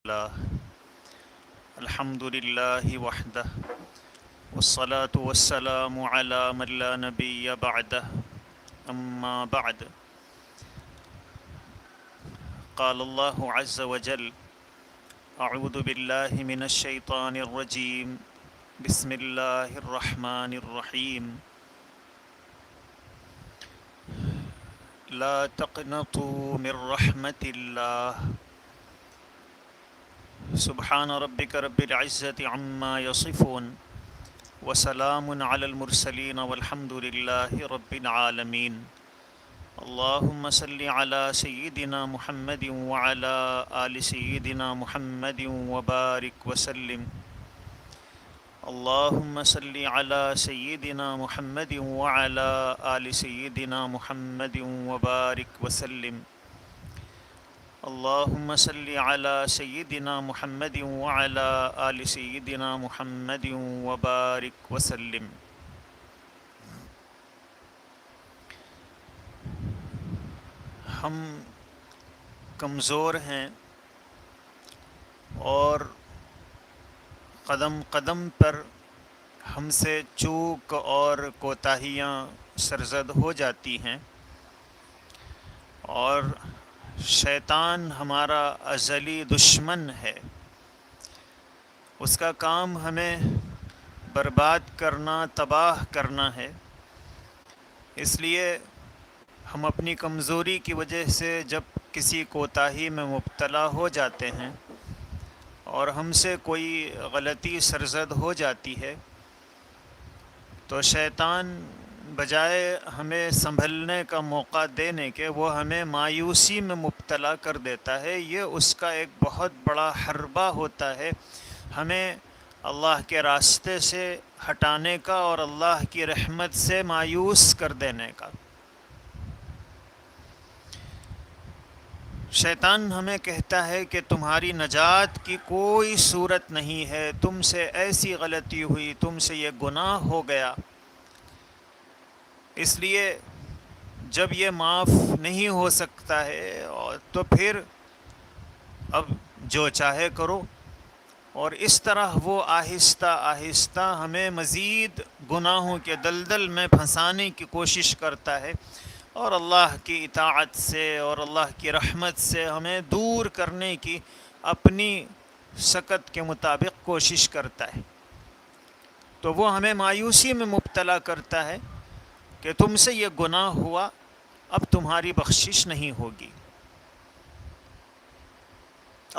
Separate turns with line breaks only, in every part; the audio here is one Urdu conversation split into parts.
الله الحمد لله وحده والصلاة والسلام على من لا نبي بعده أما بعد قال الله عز وجل أعوذ بالله من الشيطان الرجيم بسم الله الرحمن الرحيم لا تقنطوا من رحمة الله سبحان ربك رب العزة عما يصفون وسلام على المرسلين والحمد لله رب العالمين اللهم صل على سيدنا محمد وعلى آل سيدنا محمد وبارك وسلم اللهم صل على سيدنا محمد وعلى آل سيدنا محمد وبارك وسلم اللهم صل على سيدنا محمد وعلى آل سيدنا محمد وبارك وسلم ہم کمزور ہیں اور قدم قدم پر ہم سے چوک اور کوتاہیاں سرزد ہو جاتی ہیں، اور شیطان ہمارا ازلی دشمن ہے۔ اس کا کام ہمیں برباد کرنا، تباہ کرنا ہے۔ اس لیے ہم اپنی کمزوری کی وجہ سے جب کسی کوتاہی میں مبتلا ہو جاتے ہیں اور ہم سے کوئی غلطی سرزد ہو جاتی ہے تو شیطان بجائے ہمیں سنبھلنے کا موقع دینے کے وہ ہمیں مایوسی میں مبتلا کر دیتا ہے۔ یہ اس کا ایک بہت بڑا حربہ ہوتا ہے، ہمیں اللہ کے راستے سے ہٹانے کا اور اللہ کی رحمت سے مایوس کر دینے کا۔ شیطان ہمیں کہتا ہے کہ تمہاری نجات کی کوئی صورت نہیں ہے، تم سے ایسی غلطی ہوئی، تم سے یہ گناہ ہو گیا، اس لیے جب یہ معاف نہیں ہو سکتا ہے تو پھر اب جو چاہے کرو، اور اس طرح وہ آہستہ آہستہ ہمیں مزید گناہوں کے دلدل میں پھنسانے کی کوشش کرتا ہے، اور اللہ کی اطاعت سے اور اللہ کی رحمت سے ہمیں دور کرنے کی اپنی سکت کے مطابق کوشش کرتا ہے۔ تو وہ ہمیں مایوسی میں مبتلا کرتا ہے کہ تم سے یہ گناہ ہوا، اب تمہاری بخشش نہیں ہوگی۔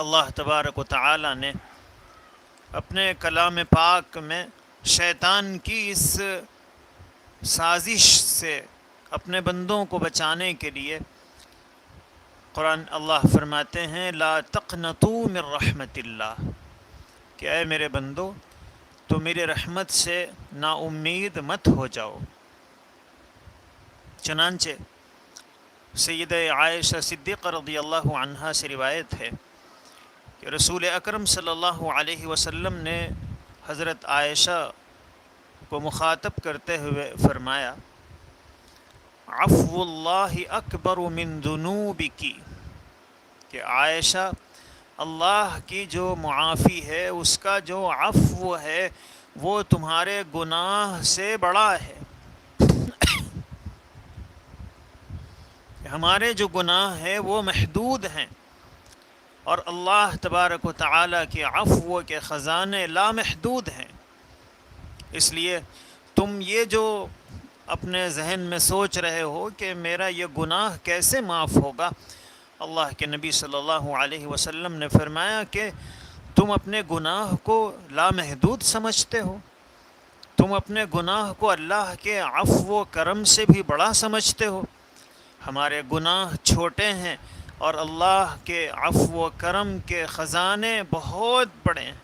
اللہ تبارک و تعالی نے اپنے کلام پاک میں شیطان کی اس سازش سے اپنے بندوں کو بچانے کے لیے قرآن اللہ فرماتے ہیں لا تقنطوا من رحمت اللہ، کہ اے میرے بندو تو میری رحمت سے نا امید مت ہو جاؤ۔ چنانچہ سیدہ عائشہ صدیقہ رضی اللہ عنہا سے روایت ہے کہ رسول اکرم صلی اللہ علیہ وسلم نے حضرت عائشہ کو مخاطب کرتے ہوئے فرمایا عفو اللہ اکبر من ذنوبک، کہ عائشہ اللہ کی جو معافی ہے، اس کا جو عفو ہے وہ تمہارے گناہ سے بڑا ہے۔ ہمارے جو گناہ ہیں وہ محدود ہیں، اور اللہ تبارک و تعالیٰ کے عفو کے خزانے لامحدود ہیں۔ اس لیے تم یہ جو اپنے ذہن میں سوچ رہے ہو کہ میرا یہ گناہ کیسے معاف ہوگا، اللہ کے نبی صلی اللہ علیہ وسلم نے فرمایا کہ تم اپنے گناہ کو لامحدود سمجھتے ہو، تم اپنے گناہ کو اللہ کے عفو و کرم سے بھی بڑا سمجھتے ہو۔ ہمارے گناہ چھوٹے ہیں اور اللہ کے عفو و کرم کے خزانے بہت بڑے ہیں۔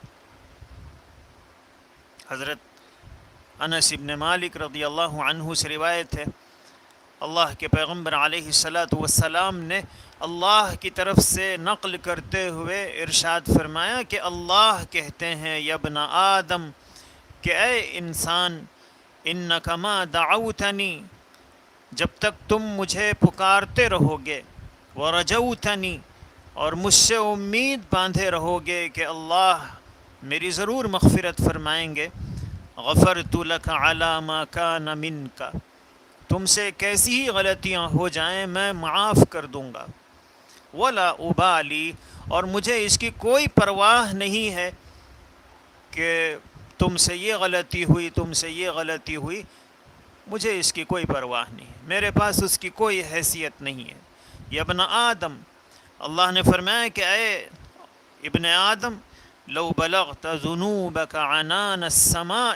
حضرت انس بن مالک رضی اللہ عنہ سے روایت ہے، اللہ کے پیغمبر علیہ السلام نے اللہ کی طرف سے نقل کرتے ہوئے ارشاد فرمایا کہ اللہ کہتے ہیں یا ابن آدم، کہ اے انسان انک ما دعوتنی، جب تک تم مجھے پکارتے رہو گے، ورجوتنی، اور مجھ سے امید باندھے رہو گے کہ اللہ میری ضرور مغفرت فرمائیں گے، غفرت لک علی ما کان منک، تم سے کیسی ہی غلطیاں ہو جائیں میں معاف کر دوں گا، ولا ابالی، اور مجھے اس کی کوئی پرواہ نہیں ہے کہ تم سے یہ غلطی ہوئی، تم سے یہ غلطی ہوئی، مجھے اس کی کوئی پرواہ نہیں ہے، میرے پاس اس کی کوئی حیثیت نہیں ہے۔ یا ابن آدم، اللہ نے فرمایا کہ اے ابن آدم، لو بلغت ذنوبک عنان السماء،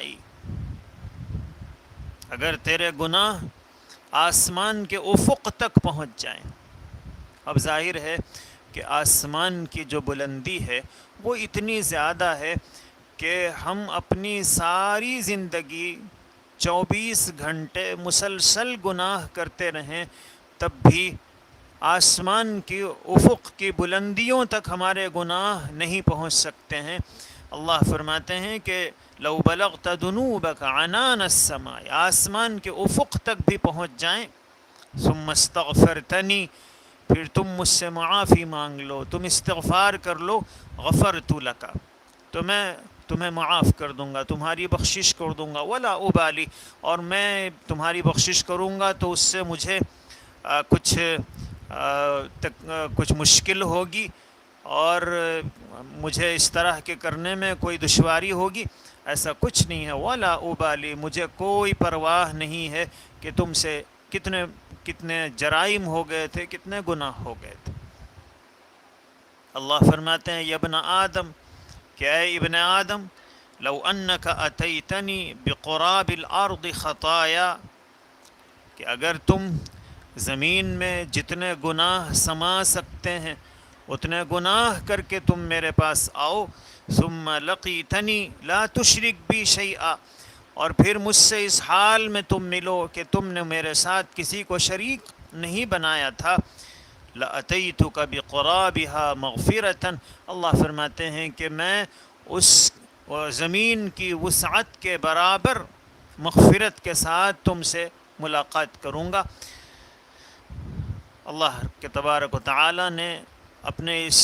اگر تیرے گناہ آسمان کے افق تک پہنچ جائیں۔ اب ظاہر ہے کہ آسمان کی جو بلندی ہے وہ اتنی زیادہ ہے کہ ہم اپنی ساری زندگی 24 گھنٹے مسلسل گناہ کرتے رہیں تب بھی آسمان کی افق کی بلندیوں تک ہمارے گناہ نہیں پہنچ سکتے ہیں۔ اللہ فرماتے ہیں کہ لو بلغت ذنوبک عنان السماء، آسمان کے افق تک بھی پہنچ جائیں، ثم استغفرتنی، پھر تم مجھ سے معافی مانگ لو، تم استغفار کر لو، غفرت لک، تو میں تمہیں معاف کر دوں گا، تمہاری بخشش کر دوں گا، ولا ابالی، اور میں تمہاری بخشش کروں گا تو اس سے مجھے کچھ مشکل ہوگی اور مجھے اس طرح کے کرنے میں کوئی دشواری ہوگی، ایسا کچھ نہیں ہے، ولا ابالی، مجھے کوئی پرواہ نہیں ہے کہ تم سے کتنے جرائم ہو گئے تھے، کتنے گناہ ہو گئے تھے۔ اللہ فرماتے ہیں یا ابن آدم، کہ اے ابن آدم، لو انک اتیتنی بقراب الارض خطایا، کہ اگر تم زمین میں جتنے گناہ سما سکتے ہیں اتنے گناہ کر کے تم میرے پاس آؤ، ثم لقیتنی لا تشرک بی شیئا، اور پھر مجھ سے اس حال میں تم ملو کہ تم نے میرے ساتھ کسی کو شریک نہیں بنایا تھا، لأتیتک بقرابها مغفرۃ، اللہ فرماتے ہیں کہ میں اس زمین کی وسعت کے برابر مغفرت کے ساتھ تم سے ملاقات کروں گا۔ اللہ کے تبارک و تعالی نے اپنے اس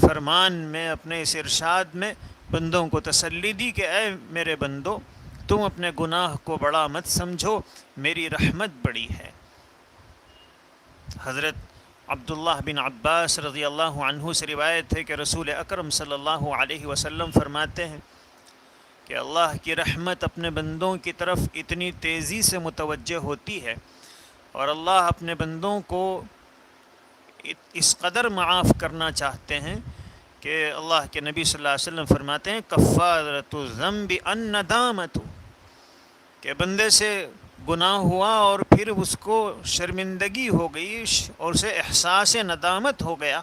فرمان میں، اپنے اس ارشاد میں بندوں کو تسلی دی کہ اے میرے بندو، تم اپنے گناہ کو بڑا مت سمجھو، میری رحمت بڑی ہے۔ حضرت عبداللہ بن عباس رضی اللہ عنہ سے روایت ہے کہ رسول اکرم صلی اللہ علیہ وسلم فرماتے ہیں کہ اللہ کی رحمت اپنے بندوں کی طرف اتنی تیزی سے متوجہ ہوتی ہے اور اللہ اپنے بندوں کو اس قدر معاف کرنا چاہتے ہیں کہ اللہ کے نبی صلی اللہ علیہ وسلم فرماتے ہیں کفارۃ الذنب الندامۃ، کہ بندے سے گناہ ہوا اور پھر اس کو شرمندگی ہو گئی اور اسے احساس ندامت ہو گیا،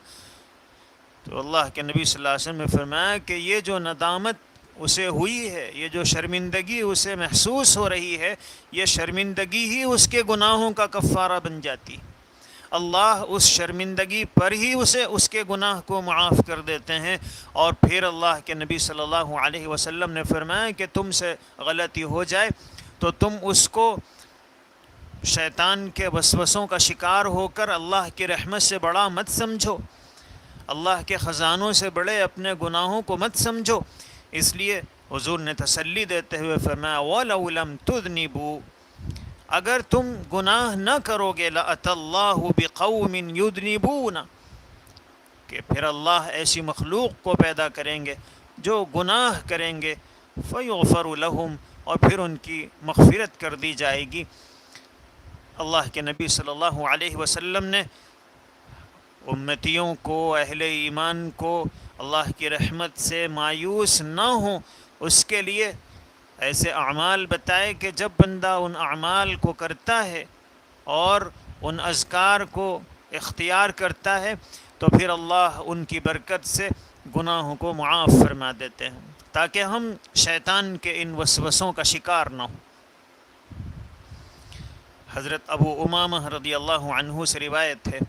تو اللہ کے نبی صلی اللہ علیہ وسلم نے فرمایا کہ یہ جو ندامت اسے ہوئی ہے، یہ جو شرمندگی اسے محسوس ہو رہی ہے، یہ شرمندگی ہی اس کے گناہوں کا کفارہ بن جاتی، اللہ اس شرمندگی پر ہی اسے اس کے گناہ کو معاف کر دیتے ہیں۔ اور پھر اللہ کے نبی صلی اللہ علیہ وسلم نے فرمایا کہ تم سے غلطی ہو جائے تو تم اس کو شیطان کے وسوسوں کا شکار ہو کر اللہ کی رحمت سے بڑا مت سمجھو، اللہ کے خزانوں سے بڑے اپنے گناہوں کو مت سمجھو۔ اس لیے حضور نے تسلی دیتے ہوئے فرمایا وَلَوْ لَمْ تُذْنِبُوا، اگر تم گناہ نہ کرو گے لَأَتَى اللَّهُ بِقَوْمٍ يُذْنِبُونَ، کہ پھر اللہ ایسی مخلوق کو پیدا کریں گے جو گناہ کریں گے، فَيُغْفَرُ لَهُمْ، اور پھر ان کی مغفرت کر دی جائے گی۔ اللہ کے نبی صلی اللہ علیہ وسلم نے امتیوں کو، اہل ایمان کو اللہ کی رحمت سے مایوس نہ ہوں اس کے لیے ایسے اعمال بتائے کہ جب بندہ ان اعمال کو کرتا ہے اور ان اذکار کو اختیار کرتا ہے تو پھر اللہ ان کی برکت سے گناہوں کو معاف فرما دیتے ہیں، تاکہ ہم شیطان کے ان وسوسوں کا شکار نہ ہوں۔ حضرت ابو امامہ رضی اللہ عنہ سے روایت ہے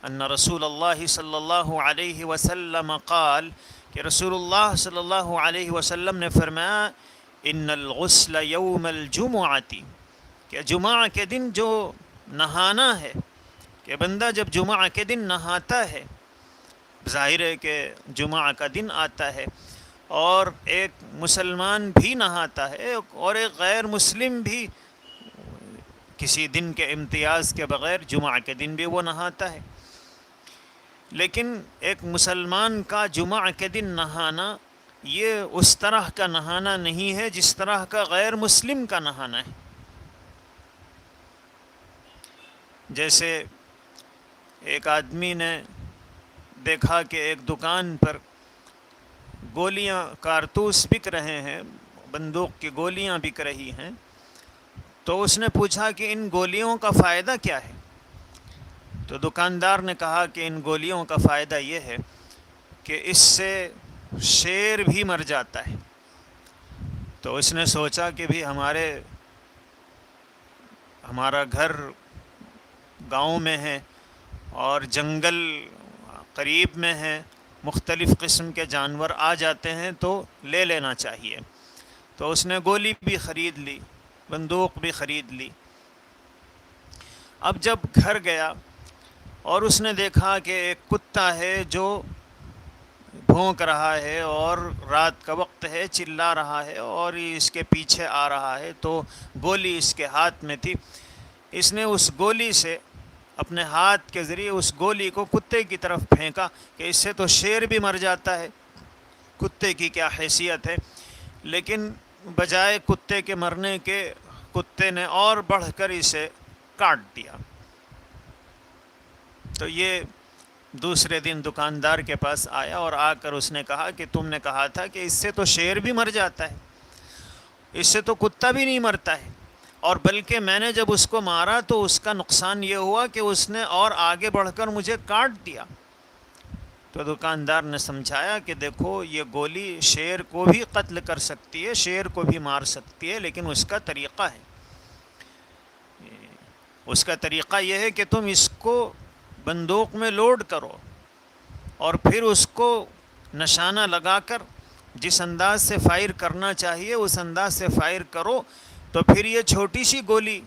ان رسول اللہ صلی اللہ علیہ وسلم قال، کہ رسول اللہ صلی اللہ علیہ وسلم نے فرمایا ان الغسل یوم الجمعۃ، کہ جمعہ کے دن جو نہانا ہے، کہ بندہ جب جمعہ کے دن نہاتا ہے ظاہر ہے کہ جمعہ کا دن آتا ہے اور ایک مسلمان بھی نہاتا ہے اور ایک غیر مسلم بھی کسی دن کے امتیاز کے بغیر جمعہ کے دن بھی وہ نہاتا ہے، لیکن ایک مسلمان کا جمعہ کے دن نہانا یہ اس طرح کا نہانا نہیں ہے جس طرح کا غیر مسلم کا نہانا ہے۔ جیسے ایک آدمی نے دیکھا کہ ایک دکان پر گولیاں کارتوس بک رہے ہیں، بندوق کی گولیاں بک رہی ہیں، تو اس نے پوچھا کہ ان گولیوں کا فائدہ کیا ہے؟ تو دکاندار نے کہا کہ ان گولیوں کا فائدہ یہ ہے کہ اس سے شیر بھی مر جاتا ہے۔ تو اس نے سوچا کہ بھی ہمارا گھر گاؤں میں ہے اور جنگل قریب میں ہے، مختلف قسم کے جانور آ جاتے ہیں تو لے لینا چاہیے۔ تو اس نے گولی بھی خرید لی، بندوق بھی خرید لی۔ اب جب گھر گیا اور اس نے دیکھا کہ ایک کتا ہے جو بھونک رہا ہے اور رات کا وقت ہے، چلا رہا ہے اور اس کے پیچھے آ رہا ہے، تو گولی اس کے ہاتھ میں تھی۔ اس نے اس گولی سے اپنے ہاتھ کے ذریعے اس گولی کو کتے کی طرف پھینکا کہ اس سے تو شیر بھی مر جاتا ہے، کتے کی کیا حیثیت ہے، لیکن بجائے کتے کے مرنے کے کتے نے اور بڑھ کر اسے کاٹ دیا۔ تو یہ دوسرے دن دکاندار کے پاس آیا اور آ کر اس نے کہا کہ تم نے کہا تھا کہ اس سے تو شیر بھی مر جاتا ہے، اس سے تو کتا بھی نہیں مرتا ہے، اور بلکہ میں نے جب اس کو مارا تو اس کا نقصان یہ ہوا کہ اس نے اور آگے بڑھ کر مجھے کاٹ دیا۔ تو دکاندار نے سمجھایا کہ دیکھو یہ گولی شیر کو بھی قتل کر سکتی ہے، شیر کو بھی مار سکتی ہے، لیکن اس کا طریقہ ہے، اس کا طریقہ یہ ہے کہ تم اس کو بندوق میں لوڈ کرو اور پھر اس کو نشانہ لگا کر جس انداز سے فائر کرنا چاہیے اس انداز سے فائر کرو، تو پھر یہ چھوٹی سی گولی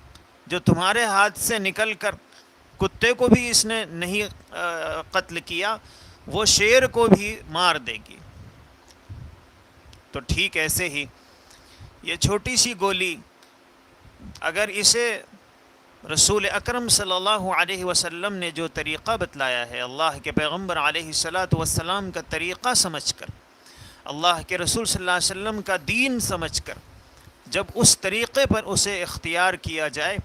جو تمہارے ہاتھ سے نکل کر کتے کو بھی اس نے نہیں قتل کیا، وہ شیر کو بھی مار دے گی۔ تو ٹھیک ایسے ہی یہ چھوٹی سی گولی اگر اسے رسول اکرم صلی اللہ علیہ وسلم نے جو طریقہ بتلایا ہے، اللہ کے پیغمبر علیہ الصلاۃ والسلام کا طریقہ سمجھ کر، اللہ کے رسول صلی اللہ علیہ وسلم کا دین سمجھ کر جب اس طریقے پر اسے اختیار کیا جائے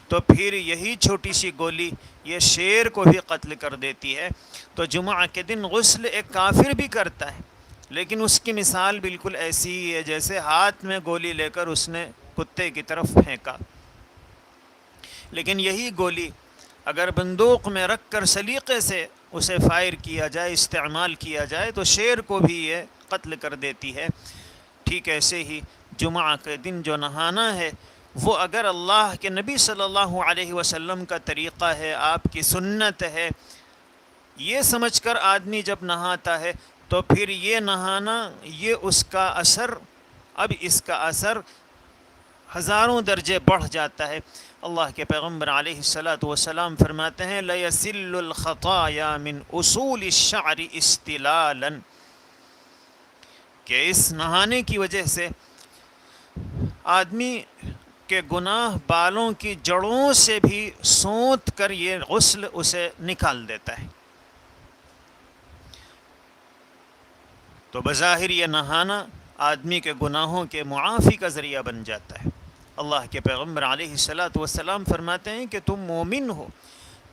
تو پھر یہی چھوٹی سی گولی یہ شیر کو بھی قتل کر دیتی ہے۔ تو جمعہ کے دن غسل ایک کافر بھی کرتا ہے، لیکن اس کی مثال بالکل ایسی ہی ہے جیسے ہاتھ میں گولی لے کر اس نے کتے کی طرف پھینکا۔ لیکن یہی گولی اگر بندوق میں رکھ کر سلیقے سے اسے فائر کیا جائے، استعمال کیا جائے، تو شیر کو بھی یہ قتل کر دیتی ہے۔ ٹھیک ایسے ہی جمعہ کے دن جو نہانا ہے وہ اگر اللہ کے نبی صلی اللہ علیہ وسلم کا طریقہ ہے، آپ کی سنت ہے، یہ سمجھ کر آدمی جب نہاتا ہے تو پھر یہ نہانا یہ اس کا اثر، اب اس کا اثر ہزاروں درجے بڑھ جاتا ہے۔ اللہ کے پیغمبر علیہ الصلاۃ والسلام فرماتے ہیں لَيَسِلُّ الْخَطَايَا مِنْ أُصُولِ الشَّعْرِ اسْتِلَالًا، کہ اس نہانے کی وجہ سے آدمی کے گناہ بالوں کی جڑوں سے بھی سونت کر یہ غسل اسے نکال دیتا ہے۔ تو بظاہر یہ نہانا آدمی کے گناہوں کے معافی کا ذریعہ بن جاتا ہے۔ اللہ کے پیغمبر علیہ الصلاۃ والسلام فرماتے ہیں کہ تم مومن ہو،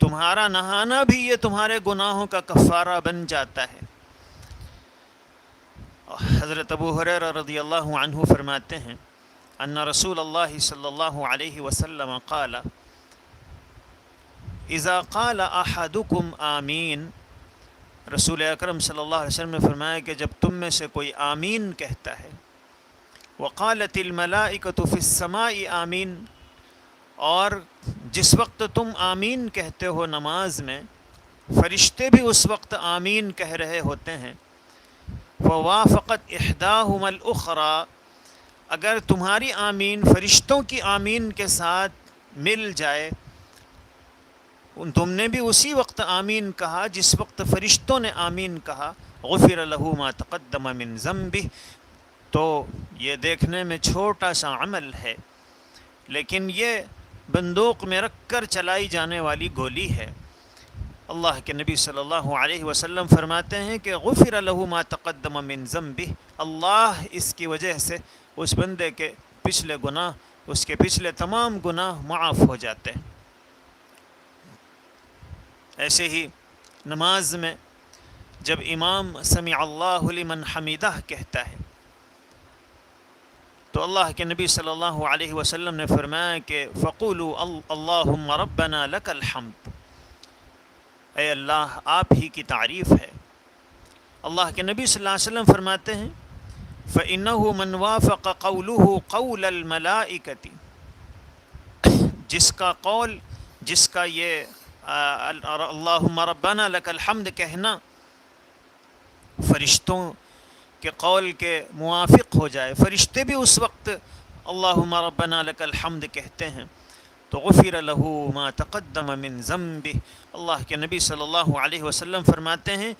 تمہارا نہانا بھی یہ تمہارے گناہوں کا کفارہ بن جاتا ہے۔ حضرت ابو ہریرہ رضی اللہ عنہ فرماتے ہیں ان رسول اللہ صلی اللہ علیہ وسلم قال اذا قال احدکم آمین، رسول اکرم صلی اللہ علیہ وسلم نے فرمایا کہ جب تم میں سے کوئی آمین کہتا ہے، وقالت الملائکۃ فی السماء آمین، اور جس وقت تم آمین کہتے ہو نماز میں فرشتے بھی اس وقت آمین کہہ رہے ہوتے ہیں، فوافقت احداہما الاخری، اگر تمہاری آمین فرشتوں کی آمین کے ساتھ مل جائے، تم نے بھی اسی وقت آمین کہا جس وقت فرشتوں نے آمین کہا، غفر لہ ما تقدم من ذنبہ. تو یہ دیکھنے میں چھوٹا سا عمل ہے، لیکن یہ بندوق میں رکھ کر چلائی جانے والی گولی ہے. اللہ کے نبی صلی اللہ علیہ وسلم فرماتے ہیں کہ غفر لہ ما تقدم من ذنبہ، اللہ اس کی وجہ سے اس بندے کے پچھلے گناہ، اس کے پچھلے تمام گناہ معاف ہو جاتے ہیں. ایسے ہی نماز میں جب امام سمع اللہ لمن حمیدہ کہتا ہے تو اللہ کے نبی صلی اللہ علیہ وسلم نے فرمایا کہ فقولوا اللہم ربنا لک الحمد، اے اللہ آپ ہی کی تعریف ہے. اللہ کے نبی صلی اللہ علیہ وسلم فرماتے ہیں فإنہ من وافق قولہ قول الملائکۃ، جس کا قول، جس کا یہ اللہم ربنا لک الحمد کہنا فرشتوں کے قول کے موافق ہو جائے، فرشتے بھی اس وقت اللہم ربنا لک الحمد کہتے ہیں، تو غفر لہ ما تقدم من ذنبہ. اللہ کے نبی صلی اللہ علیہ وسلم فرماتے ہیں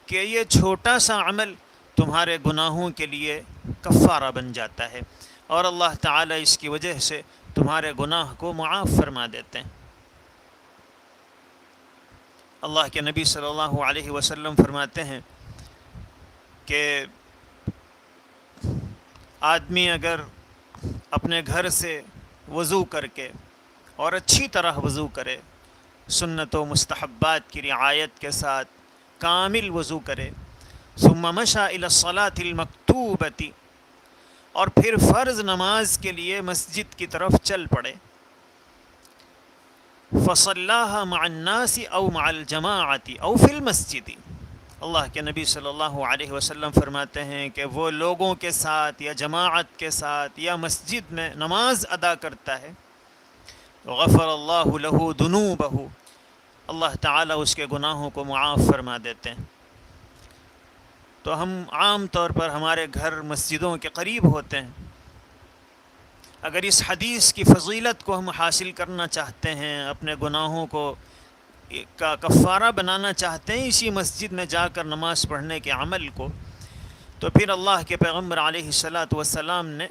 کہ یہ چھوٹا سا عمل تمہارے گناہوں کے لیے کفارہ بن جاتا ہے، اور اللہ تعالیٰ اس کی وجہ سے تمہارے گناہ کو معاف فرما دیتے ہیں. اللہ کے نبی صلی اللہ علیہ وسلم فرماتے ہیں کہ آدمی اگر اپنے گھر سے وضو کر کے اور اچھی طرح وضو کرے، سنت و مستحبات کی رعایت کے ساتھ کامل وضو کرے، ثم مشى الى الصلاة المکتوبۃ، اور پھر فرض نماز کے لیے مسجد کی طرف چل پڑے، فصلاها مع الناس او مع الجماعۃ او فی المسجد. اللہ کے نبی صلی اللہ علیہ وسلم فرماتے ہیں کہ وہ لوگوں کے ساتھ یا جماعت کے ساتھ یا مسجد میں نماز ادا کرتا ہے، غفر اللہ لہ ذنوبہ، اللہ تعالیٰ اس کے گناہوں کو معاف فرما دیتے ہیں. تو ہم عام طور پر ہمارے گھر مسجدوں کے قریب ہوتے ہیں، اگر اس حدیث کی فضیلت کو ہم حاصل کرنا چاہتے ہیں، اپنے گناہوں کو کا کفارہ بنانا چاہتے ہیں اسی مسجد میں جا کر نماز پڑھنے کے عمل کو، تو پھر اللہ کے پیغمبر علیہ الصلاۃ والسلام نے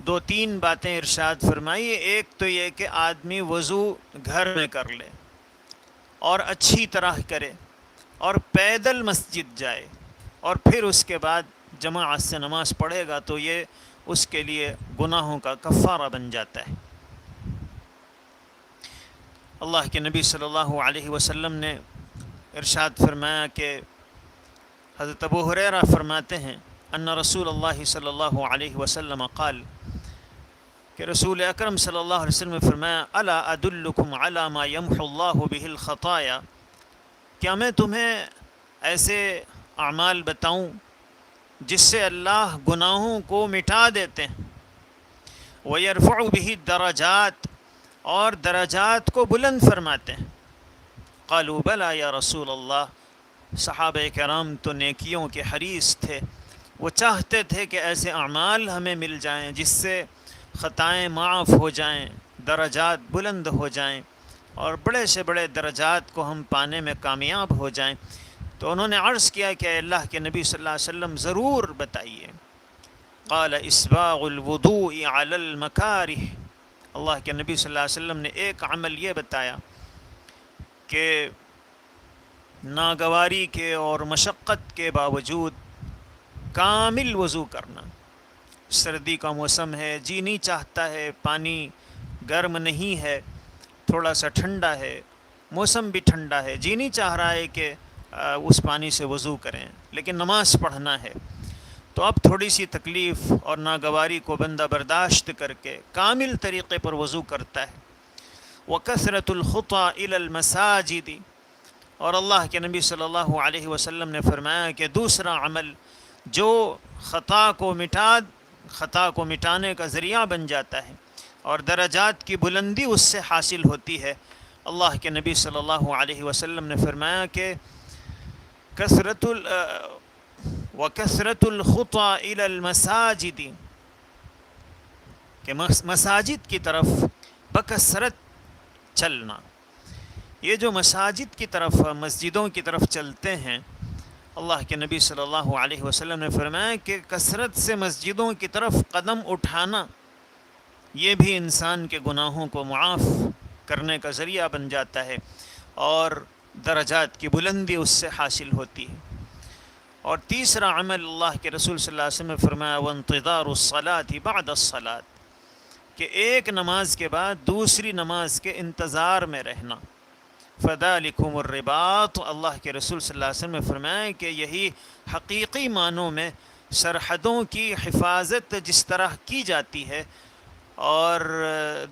2-3 باتیں ارشاد فرمائی. ایک تو یہ کہ آدمی وضو گھر میں کر لے اور اچھی طرح کرے اور پیدل مسجد جائے، اور پھر اس کے بعد جماعت سے نماز پڑھے گا تو یہ اس کے لیے گناہوں کا کفارہ بن جاتا ہے. اللہ کے نبی صلی اللہ علیہ وسلم نے ارشاد فرمایا کہ حضرت ابو ہریرہ فرماتے ہیں ان رسول اللہ صلی اللہ علیہ وسلم قال، کہ رسول اکرم صلی اللہ علیہ وسلم نے فرمایا الا ادلکم علی ما یمحو اللہ بہ الخطایا، کیا میں تمہیں ایسے اعمال بتاؤں جس سے اللہ گناہوں کو مٹا دیتے ہیں، وَيَرْفَعُ بِهِ الدَّرَجَاتِ، اور درجات کو بلند فرماتے ہیں. قالوا بلا یا رسول اللہ، صحابہ کرام تو نیکیوں کے حریص تھے، وہ چاہتے تھے کہ ایسے اعمال ہمیں مل جائیں جس سے خطائیں معاف ہو جائیں، درجات بلند ہو جائیں اور بڑے سے بڑے درجات کو ہم پانے میں کامیاب ہو جائیں. تو انہوں نے عرض کیا کہ اللہ کے نبی صلی اللہ علیہ وسلم ضرور بتائیے. قال اسباغ الوضوء علی المکارہ، اللہ کے نبی صلی اللہ علیہ وسلم نے ایک عمل یہ بتایا کہ ناگواری کے اور مشقت کے باوجود کامل وضو کرنا. سردی کا موسم ہے، جی نہیں چاہتا ہے، پانی گرم نہیں ہے، تھوڑا سا ٹھنڈا ہے، موسم بھی ٹھنڈا ہے، جی نہیں چاہ رہا ہے کہ اس پانی سے وضو کریں، لیکن نماز پڑھنا ہے. تو اب تھوڑی سی تکلیف اور ناگواری کو بندہ برداشت کر کے کامل طریقے پر وضو کرتا ہے. وَكَثْرَةُ الْخُطَىٰ إِلَى الْمَسَاجِدِ، اور اللہ کے نبی صلی اللہ علیہ وسلم نے فرمایا کہ دوسرا عمل جو خطا کو مٹانے کا ذریعہ بن جاتا ہے اور درجات کی بلندی اس سے حاصل ہوتی ہے، اللہ کے نبی صلی اللہ علیہ وسلم نے فرمایا کہ وَكَثْرَةُ الْخُطَىٰ إِلَى الْمَسَاجِدِ، کہ مساجد کی طرف بکثرت چلنا. یہ جو مساجد کی طرف، مسجدوں کی طرف چلتے ہیں، اللہ کے نبی صلی اللہ علیہ وسلم نے فرمایا کہ کثرت سے مسجدوں کی طرف قدم اٹھانا یہ بھی انسان کے گناہوں کو معاف کرنے کا ذریعہ بن جاتا ہے اور درجات کی بلندی اس سے حاصل ہوتی ہے۔ اور تیسرا عمل اللہ کے رسول صلی اللہ علیہ وسلم نے فرمایا وانتظار الصلاۃ بعد الصلاۃ، کہ ایک نماز کے بعد دوسری نماز کے انتظار میں رہنا۔ فذالکم الرباط، اللہ کے رسول صلی اللہ علیہ وسلم نے فرمایا کہ یہی حقیقی معنوں میں سرحدوں کی حفاظت جس طرح کی جاتی ہے اور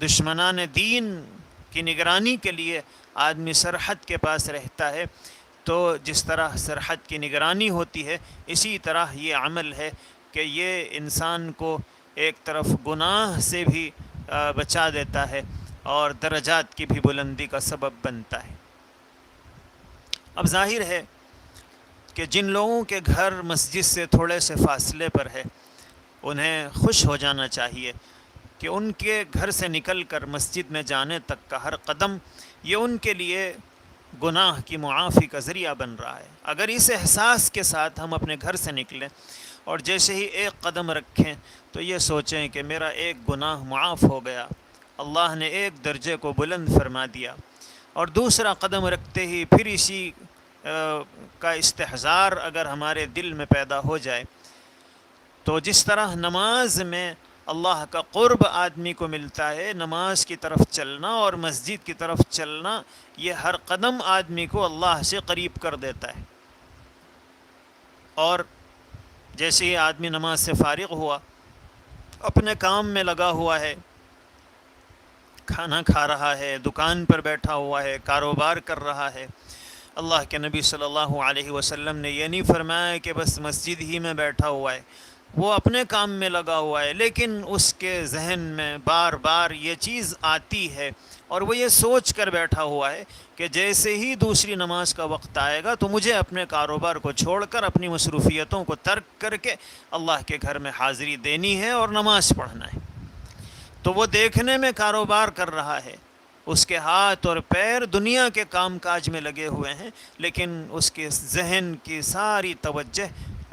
دشمنان دین کی نگرانی کے لیے آدمی سرحد کے پاس رہتا ہے، تو جس طرح سرحد کی نگرانی ہوتی ہے اسی طرح یہ عمل ہے کہ یہ انسان کو ایک طرف گناہ سے بھی بچا دیتا ہے اور درجات کی بھی بلندی کا سبب بنتا ہے۔ اب ظاہر ہے کہ جن لوگوں کے گھر مسجد سے تھوڑے سے فاصلے پر ہے انہیں خوش ہو جانا چاہیے کہ ان کے گھر سے نکل کر مسجد میں جانے تک کا ہر قدم یہ ان کے لیے گناہ کی معافی کا ذریعہ بن رہا ہے۔ اگر اس احساس کے ساتھ ہم اپنے گھر سے نکلیں اور جیسے ہی ایک قدم رکھیں تو یہ سوچیں کہ میرا ایک گناہ معاف ہو گیا، اللہ نے ایک درجے کو بلند فرما دیا، اور دوسرا قدم رکھتے ہی پھر اسی کا استحضار اگر ہمارے دل میں پیدا ہو جائے تو جس طرح نماز میں اللہ کا قرب آدمی کو ملتا ہے، نماز کی طرف چلنا اور مسجد کی طرف چلنا یہ ہر قدم آدمی کو اللہ سے قریب کر دیتا ہے۔ اور جیسے ہی آدمی نماز سے فارغ ہوا، اپنے کام میں لگا ہوا ہے، کھانا کھا رہا ہے، دکان پر بیٹھا ہوا ہے، کاروبار کر رہا ہے، اللہ کے نبی صلی اللہ علیہ وسلم نے یہ نہیں فرمایا کہ بس مسجد ہی میں بیٹھا ہوا ہے، وہ اپنے کام میں لگا ہوا ہے لیکن اس کے ذہن میں بار بار یہ چیز آتی ہے اور وہ یہ سوچ کر بیٹھا ہوا ہے کہ جیسے ہی دوسری نماز کا وقت آئے گا تو مجھے اپنے کاروبار کو چھوڑ کر اپنی مصروفیتوں کو ترک کر کے اللہ کے گھر میں حاضری دینی ہے اور نماز پڑھنا ہے۔ تو وہ دیکھنے میں کاروبار کر رہا ہے، اس کے ہاتھ اور پیر دنیا کے کام کاج میں لگے ہوئے ہیں، لیکن اس کے ذہن کی ساری توجہ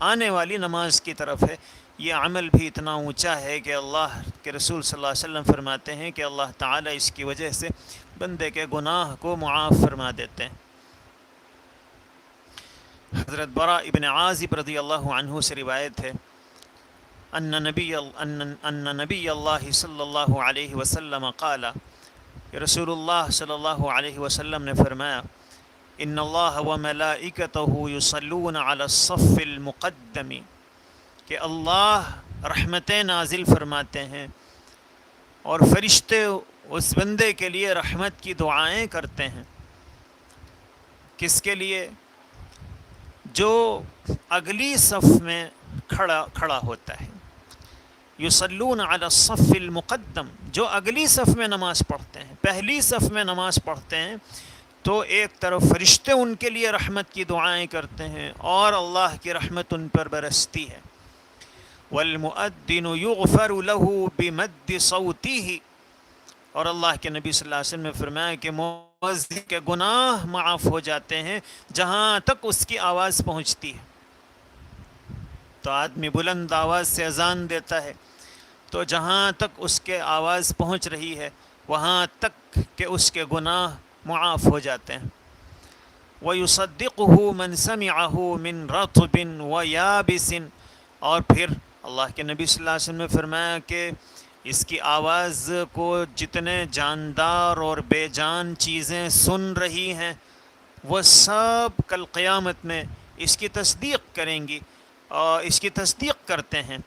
آنے والی نماز کی طرف ہے۔ یہ عمل بھی اتنا اونچا ہے کہ اللہ کے رسول صلی اللہ علیہ وسلم فرماتے ہیں کہ اللہ تعالیٰ اس کی وجہ سے بندے کے گناہ کو معاف فرما دیتے ہیں۔ حضرت براء ابن عازب رضی اللہ عنہ سے روایت ہے ان نبی اللہ صلی اللہ علیہ وسلم قال، رسول اللہ صلی اللہ علیہ وسلم نے فرمایا ان اللہ وملائکتہ یصلون علی الصف المقدم، کہ اللہ رحمتیں نازل فرماتے ہیں اور فرشتے اس بندے کے لیے رحمت کی دعائیں کرتے ہیں۔ کس کے لیے؟ جو اگلی صف میں کھڑا ہوتا ہے۔ یصلون علی الصف المقدم، جو اگلی صف میں نماز پڑھتے ہیں، پہلی صف میں نماز پڑھتے ہیں تو ایک طرف فرشتے ان کے لیے رحمت کی دعائیں کرتے ہیں اور اللہ کی رحمت ان پر برستی ہے۔ والمؤذن یغفر له بمد صوته، اور اللہ کے نبی صلی اللہ علیہ وسلم نے فرمایا کہ مؤذن کے گناہ معاف ہو جاتے ہیں جہاں تک اس کی آواز پہنچتی ہے۔ تو آدمی بلند آواز سے اذان دیتا ہے تو جہاں تک اس کے آواز پہنچ رہی ہے وہاں تک کہ اس کے گناہ معاف ہو جاتے ہیں۔ وَيُصَدِّقُهُ مَنْ سَمِعَهُ مِنْ رَطْبٍ وَيَابِسٍ، اور پھر اللہ کے نبی صلی اللہ علیہ وسلم نے فرمایا کہ اس کی آواز کو جتنے جاندار اور بے جان چیزیں سن رہی ہیں وہ سب کل قیامت میں اس کی تصدیق کریں گی اور اس کی تصدیق کرتے ہیں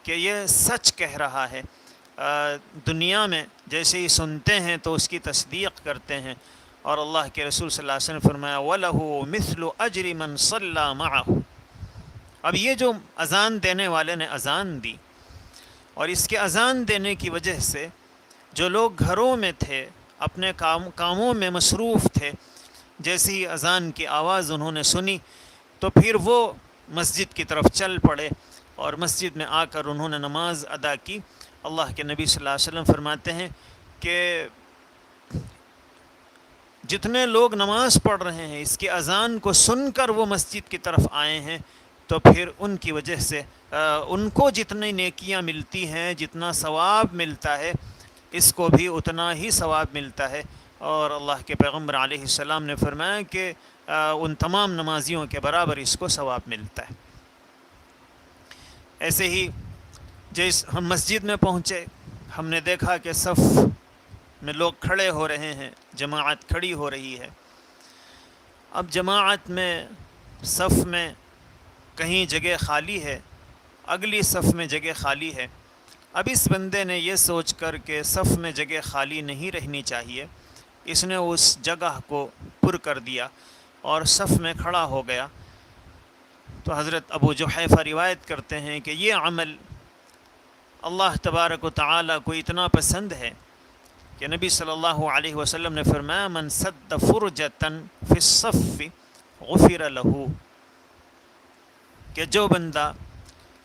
کہ یہ سچ کہہ رہا ہے۔ دنیا میں جیسے ہی سنتے ہیں تو اس کی تصدیق کرتے ہیں، اور اللہ کے رسول صلی اللہ علیہ وسلم نے فرمایا وَلَهُ مِثْلُ أَجْرِ مَنْ صَلَّى مَعَهُ۔ اب یہ جو اذان دینے والے نے اذان دی اور اس کے اذان دینے کی وجہ سے جو لوگ گھروں میں تھے، اپنے کاموں میں مصروف تھے، جیسے ہی اذان کی آواز انہوں نے سنی تو پھر وہ مسجد کی طرف چل پڑے اور مسجد میں آ کر انہوں نے نماز ادا کی۔ اللہ کے نبی صلی اللہ علیہ وسلم فرماتے ہیں کہ جتنے لوگ نماز پڑھ رہے ہیں اس کی اذان کو سن کر وہ مسجد کی طرف آئے ہیں تو پھر ان کی وجہ سے ان کو جتنی نیکیاں ملتی ہیں، جتنا ثواب ملتا ہے، اس کو بھی اتنا ہی ثواب ملتا ہے۔ اور اللہ کے پیغمبر علیہ السلام نے فرمایا کہ ان تمام نمازیوں کے برابر اس کو ثواب ملتا ہے۔ ایسے ہی جس ہم مسجد میں پہنچے، ہم نے دیکھا کہ صف میں لوگ کھڑے ہو رہے ہیں، جماعت کھڑی ہو رہی ہے۔ اب جماعت میں صف میں کہیں جگہ خالی ہے، اگلی صف میں جگہ خالی ہے۔ اب اس بندے نے یہ سوچ کر کہ صف میں جگہ خالی نہیں رہنی چاہیے، اس نے اس جگہ کو پر کر دیا اور صف میں کھڑا ہو گیا۔ تو حضرت ابو جحیفہ روایت کرتے ہیں کہ یہ عمل اللہ تبارک و تعالی کو اتنا پسند ہے کہ نبی صلی اللہ علیہ وسلم نے فرمایا من سد فرجتن فی الصف غفر لہ، کہ جو بندہ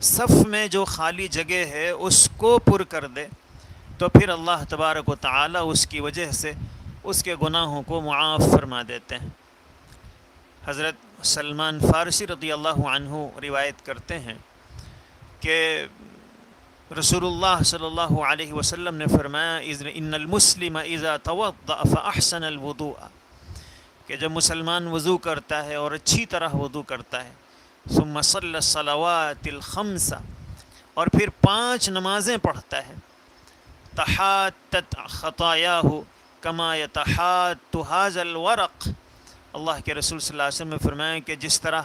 صف میں جو خالی جگہ ہے اس کو پر کر دے تو پھر اللہ تبارک و تعالی اس کی وجہ سے اس کے گناہوں کو معاف فرما دیتے ہیں۔ حضرت سلمان فارسی رضی اللہ عنہ روایت کرتے ہیں کہ رسول اللہ صلی اللہ علیہ وسلم نے فرمایا ان المسلم اذا توضأ فاحسن الوضوء، کہ جب مسلمان وضو کرتا ہے اور اچھی طرح وضو کرتا ہے، ثم صلی الصلوات الخمس، اور پھر 5 نمازیں پڑھتا ہے، تحاتت خطایاہ کما یتحات ھذا الورق، اللہ کے رسول صلی اللہ علیہ وسلم نے فرمایا کہ جس طرح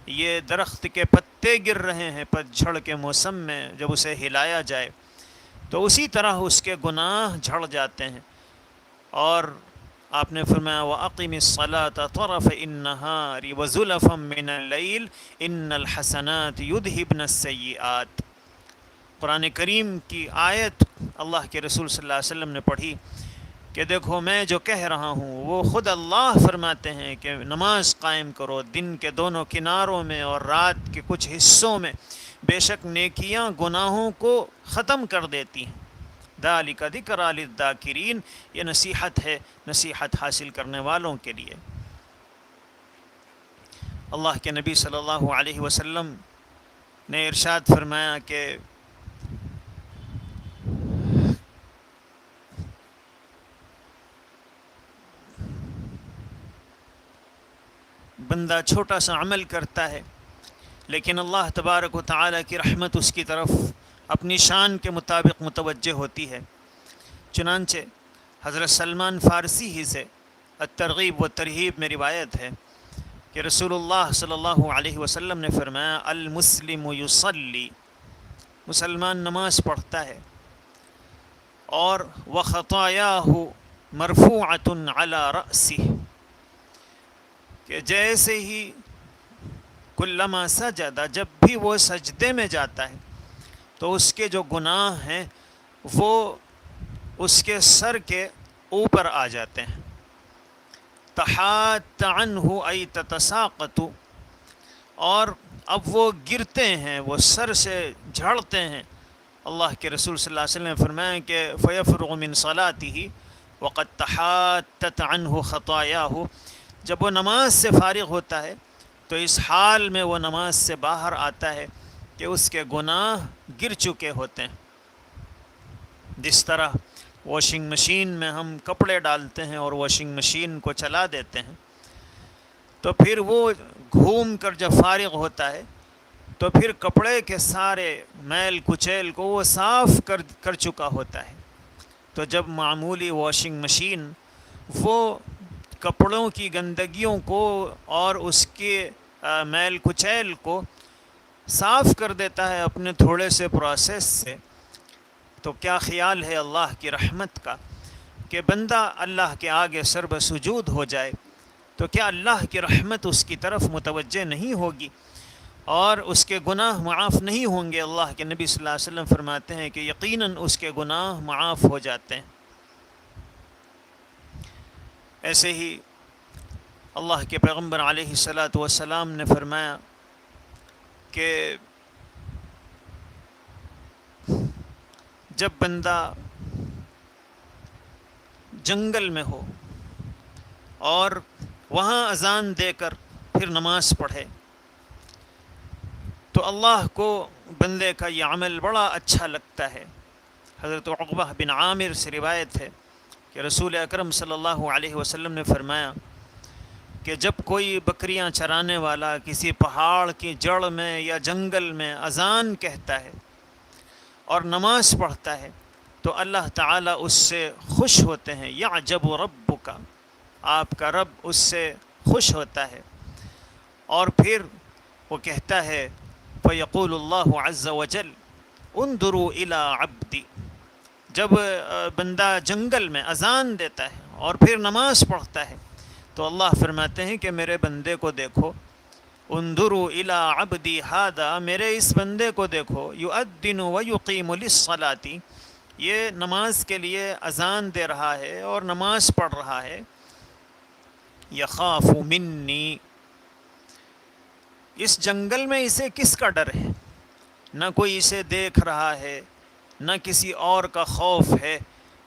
یہ درخت کے پتے گر رہے ہیں پت جھڑ کے موسم میں جب اسے ہلایا جائے تو اسی طرح اس کے گناہ جھڑ جاتے ہیں۔ اور آپ نے فرمایا وَأَقِمِ الصَّلَاةَ طَرَفَ النَّهَارِ وَزُلَفًا مِّنَ اللَّيْلِ إِنَّ الْحَسَنَاتِ يُذْهِبْنَ السَّيِّئَاتِ۔ قرآن کریم کی آیت اللہ کے رسول صلی اللہ علیہ وسلم نے پڑھی کہ دیکھو میں جو کہہ رہا ہوں وہ خود اللہ فرماتے ہیں کہ نماز قائم کرو دن کے دونوں کناروں میں اور رات کے کچھ حصوں میں، بے شک نیکیاں گناہوں کو ختم کر دیتی ہیں۔ ذالک ذکریٰ للذاکرین، یہ نصیحت ہے نصیحت حاصل کرنے والوں کے لیے۔ اللہ کے نبی صلی اللہ علیہ وسلم نے ارشاد فرمایا کہ بندہ چھوٹا سا عمل کرتا ہے لیکن اللہ تبارک و تعالی کی رحمت اس کی طرف اپنی شان کے مطابق متوجہ ہوتی ہے۔ چنانچہ حضرت سلمان فارسی ہی سے الترغیب و ترہیب میں روایت ہے کہ رسول اللہ صلی اللہ علیہ وسلم نے فرمایا المسلم یصلی، مسلمان نماز پڑھتا ہے، اور وخطایاہ مرفوعۃ علی رأسہ، کہ جیسے ہی کلما سجد، جب بھی وہ سجدے میں جاتا ہے تو اس کے جو گناہ ہیں وہ اس کے سر کے اوپر آ جاتے ہیں۔ تحات عنہ ای تتساقط، اور اب وہ گرتے ہیں، وہ سر سے جھڑتے ہیں۔ اللہ کے رسول صلی اللہ علیہ وسلم نے فرمایا کہ فیفرغ من صلاتہ وقد تحاتت عنہ خطایاہ، جب وہ نماز سے فارغ ہوتا ہے تو اس حال میں وہ نماز سے باہر آتا ہے کہ اس کے گناہ گر چکے ہوتے ہیں۔ جس طرح واشنگ مشین میں ہم کپڑے ڈالتے ہیں اور واشنگ مشین کو چلا دیتے ہیں تو پھر وہ گھوم کر جب فارغ ہوتا ہے تو پھر کپڑے کے سارے میل کچیل کو وہ صاف کر چکا ہوتا ہے۔ تو جب معمولی واشنگ مشین وہ کپڑوں کی گندگیوں کو اور اس کے میل کچیل کو صاف کر دیتا ہے اپنے تھوڑے سے پروسیس سے، تو کیا خیال ہے اللہ کی رحمت کا کہ بندہ اللہ کے آگے سر بسجود ہو جائے تو کیا اللہ کی رحمت اس کی طرف متوجہ نہیں ہوگی اور اس کے گناہ معاف نہیں ہوں گے؟ اللہ کے نبی صلی اللہ علیہ وسلم فرماتے ہیں کہ یقیناً اس کے گناہ معاف ہو جاتے ہیں۔ ایسے ہی اللہ کے پیغمبر علیہ الصلاۃ والسلام نے فرمایا کہ جب بندہ جنگل میں ہو اور وہاں اذان دے کر پھر نماز پڑھے، تو اللہ کو بندے کا یہ عمل بڑا اچھا لگتا ہے۔ حضرت عقبہ بن عامر سے روایت ہے کہ رسول اکرم صلی اللہ علیہ وسلم نے فرمایا کہ جب کوئی بکریاں چرانے والا کسی پہاڑ کی جڑ میں یا جنگل میں اذان کہتا ہے اور نماز پڑھتا ہے تو اللہ تعالیٰ اس سے خوش ہوتے ہیں۔ یعجب ربک، آپ کا رب اس سے خوش ہوتا ہے، اور پھر وہ کہتا ہے فیقول اللہ عز وجل انظروا الی عبدی، جب بندہ جنگل میں اذان دیتا ہے اور پھر نماز پڑھتا ہے تو اللہ فرماتے ہیں کہ میرے بندے کو دیکھو، انظروا الی عبدی ھذا، میرے اس بندے کو دیکھو، یؤذن ویقیم للصلاۃ، یہ نماز کے لیے اذان دے رہا ہے اور نماز پڑھ رہا ہے، یخاف منی، اس جنگل میں اسے کس کا ڈر ہے؟ نہ کوئی اسے دیکھ رہا ہے، نہ کسی اور کا خوف ہے،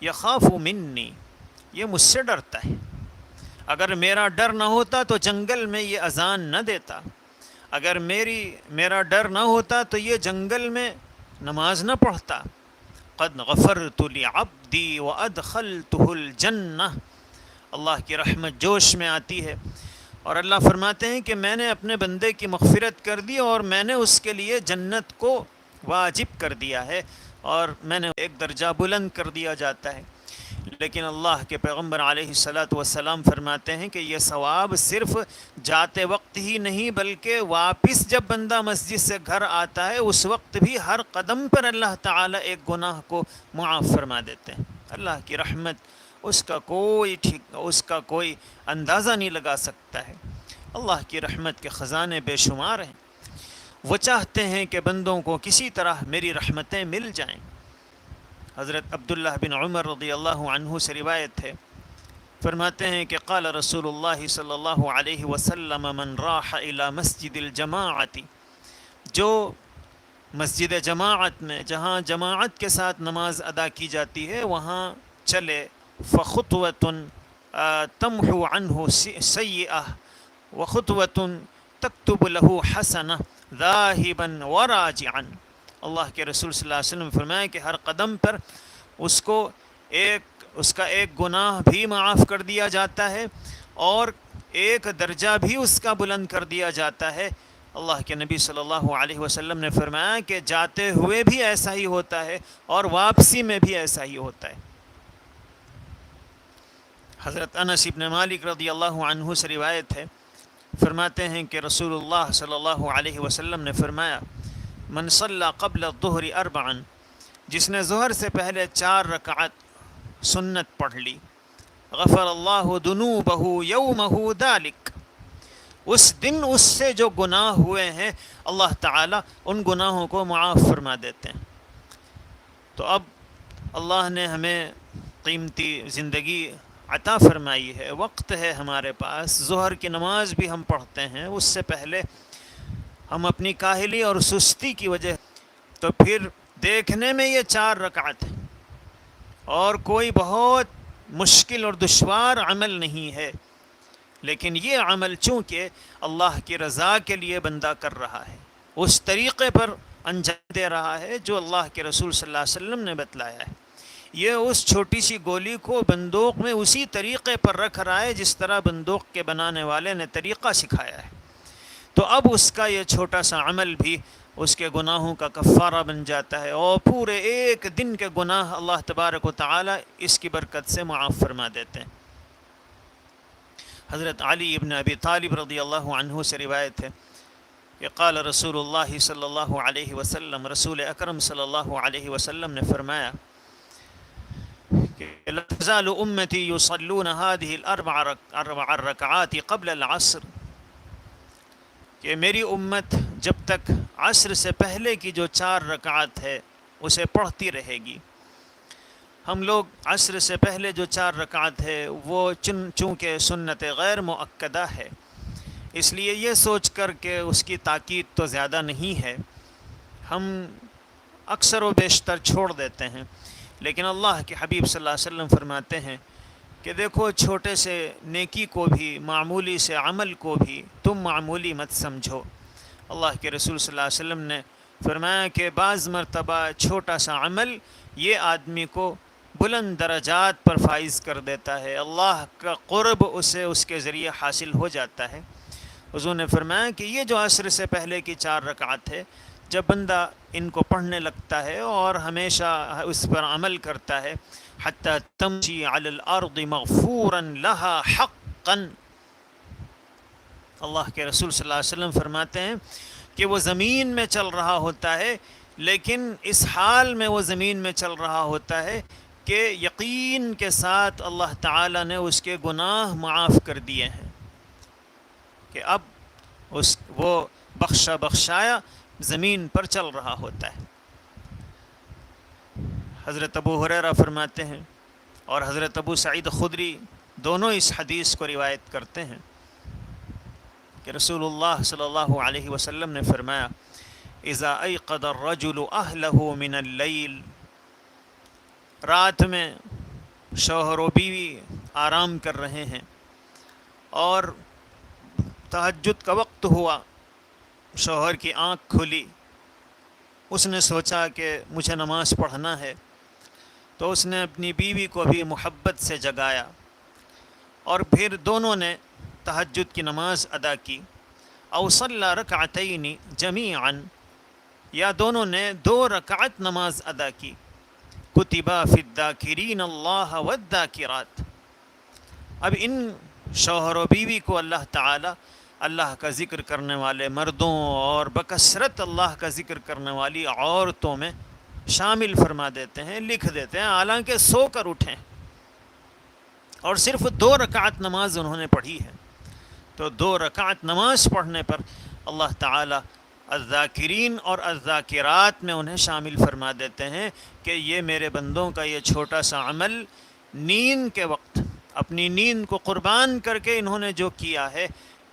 یخاف منی، یہ مجھ سے ڈرتا ہے۔ اگر میرا ڈر نہ ہوتا تو جنگل میں یہ اذان نہ دیتا، اگر میرا ڈر نہ ہوتا تو یہ جنگل میں نماز نہ پڑھتا۔ قد غفرت لعبدی وادخلتہ الجنہ، اللہ کی رحمت جوش میں آتی ہے اور اللہ فرماتے ہیں کہ میں نے اپنے بندے کی مغفرت کر دی اور میں نے اس کے لیے جنت کو واجب کر دیا ہے، اور میں نے ایک درجہ بلند کر دیا جاتا ہے۔ لیکن اللہ کے پیغمبر علیہ الصلاۃ والسلام فرماتے ہیں کہ یہ ثواب صرف جاتے وقت ہی نہیں بلکہ واپس جب بندہ مسجد سے گھر آتا ہے اس وقت بھی ہر قدم پر اللہ تعالیٰ ایک گناہ کو معاف فرما دیتے ہیں۔ اللہ کی رحمت اس کا کوئی اندازہ نہیں لگا سکتا ہے۔ اللہ کی رحمت کے خزانے بے شمار ہیں، وہ چاہتے ہیں کہ بندوں کو کسی طرح میری رحمتیں مل جائیں۔ حضرت عبداللہ بن عمر رضی اللہ عنہ سے روایت ہے، فرماتے ہیں کہ قال رسول اللہ صلی اللہ علیہ وسلم من راح الی مسجد الجماعت، جو مسجد جماعت میں جہاں جماعت کے ساتھ نماز ادا کی جاتی ہے وہاں چلے، فخطوۃ تمحو عنہ سیئہ وخطوۃ تکتب له حسنہ ذاہبا وراجعا، اللہ کے رسول صلی اللہ علیہ وسلم نے فرمایا کہ ہر قدم پر اس کا ایک گناہ بھی معاف کر دیا جاتا ہے اور ایک درجہ بھی اس کا بلند کر دیا جاتا ہے۔ اللہ کے نبی صلی اللہ علیہ وسلم نے فرمایا کہ جاتے ہوئے بھی ایسا ہی ہوتا ہے اور واپسی میں بھی ایسا ہی ہوتا ہے۔ حضرت انس بن مالک رضی اللہ عنہ سے روایت ہے، فرماتے ہیں کہ رسول اللہ صلی اللہ علیہ وسلم نے فرمایا من صلی قبل الظہر اربعا، جس نے ظہر سے پہلے 4 رکعت سنت پڑھ لی، غفر اللہ ذنوبہ یومہ ذالک، اس دن اس سے جو گناہ ہوئے ہیں اللہ تعالیٰ ان گناہوں کو معاف فرما دیتے ہیں۔ تو اب اللہ نے ہمیں قیمتی زندگی عطا فرمائی ہے، وقت ہے ہمارے پاس، ظہر کی نماز بھی ہم پڑھتے ہیں، اس سے پہلے ہم اپنی کاہلی اور سستی کی وجہ، تو پھر دیکھنے میں یہ 4 رکعت ہیں اور کوئی بہت مشکل اور دشوار عمل نہیں ہے، لیکن یہ عمل چونکہ اللہ کی رضا کے لیے بندہ کر رہا ہے، اس طریقے پر انجام دے رہا ہے جو اللہ کے رسول صلی اللہ علیہ وسلم نے بتلایا ہے، یہ اس چھوٹی سی گولی کو بندوق میں اسی طریقے پر رکھ رہا ہے جس طرح بندوق کے بنانے والے نے طریقہ سکھایا ہے، تو اب اس کا یہ چھوٹا سا عمل بھی اس کے گناہوں کا کفارہ بن جاتا ہے اور پورے ایک دن کے گناہ اللہ تبارک و تعالی اس کی برکت سے معاف فرما دیتے ہیں۔ حضرت علی ابن ابی طالب رضی اللہ عنہ سے روایت ہے کہ قال رسول اللہ صلی اللہ علیہ وسلم، رسول اکرم صلی اللہ علیہ وسلم نے فرمایا کہ لا تزال امتی یصلون هذه الاربع رکعات قبل العصر، کہ میری امت جب تک عصر سے پہلے کی جو 4 رکعت ہے اسے پڑھتی رہے گی۔ ہم لوگ عصر سے پہلے جو 4 رکعت ہے وہ چونکہ سنت غیر مؤکدہ ہے، اس لیے یہ سوچ کر کہ اس کی تاکید تو زیادہ نہیں ہے، ہم اکثر و بیشتر چھوڑ دیتے ہیں، لیکن اللہ کے حبیب صلی اللہ علیہ وسلم فرماتے ہیں کہ دیکھو چھوٹے سے نیکی کو بھی، معمولی سے عمل کو بھی تم معمولی مت سمجھو۔ اللہ کے رسول صلی اللہ علیہ وسلم نے فرمایا کہ بعض مرتبہ چھوٹا سا عمل یہ آدمی کو بلند درجات پر فائز کر دیتا ہے، اللہ کا قرب اسے اس کے ذریعے حاصل ہو جاتا ہے۔ حضور نے فرمایا کہ یہ جو عصر سے پہلے کی 4 رکعت ہے، جب بندہ ان کو پڑھنے لگتا ہے اور ہمیشہ اس پر عمل کرتا ہے، حتی تمشی علی الارض مغفورا لها حقا، اللہ کے رسول صلی اللہ علیہ وسلم فرماتے ہیں کہ وہ زمین میں چل رہا ہوتا ہے، لیکن اس حال میں وہ زمین میں چل رہا ہوتا ہے کہ یقین کے ساتھ اللہ تعالیٰ نے اس کے گناہ معاف کر دیے ہیں، کہ اب وہ بخشایا زمین پر چل رہا ہوتا ہے۔ حضرت ابو ہریرہ فرماتے ہیں اور حضرت ابو سعید خدری دونوں اس حدیث کو روایت کرتے ہیں کہ رسول اللہ صلی اللہ علیہ وسلم نے فرمایا اذا ایقظ الرجل اہلہ من اللیل، رات میں شوہر و بیوی آرام کر رہے ہیں اور تہجد کا وقت ہوا، شوہر کی آنکھ کھلی، اس نے سوچا کہ مجھے نماز پڑھنا ہے، تو اس نے اپنی بیوی کو بھی محبت سے جگایا اور پھر دونوں نے تہجد کی نماز ادا کی، او صلی رکعتین جمیعا، یا دونوں نے 2 رکعت نماز ادا کی، کتبا فی الذاکرین اللہ والذاکرات، اب ان شوہر و بیوی کو اللہ تعالی اللہ کا ذکر کرنے والے مردوں اور بکثرت اللہ کا ذکر کرنے والی عورتوں میں شامل فرما دیتے ہیں، لکھ دیتے ہیں، حالانکہ سو کر اٹھیں اور صرف 2 رکعت نماز انہوں نے پڑھی ہے۔ تو 2 رکعت نماز پڑھنے پر اللہ تعالی الذاکرین اور الذاکرات میں انہیں شامل فرما دیتے ہیں کہ یہ میرے بندوں کا یہ چھوٹا سا عمل نیند کے وقت اپنی نیند کو قربان کر کے انہوں نے جو کیا ہے،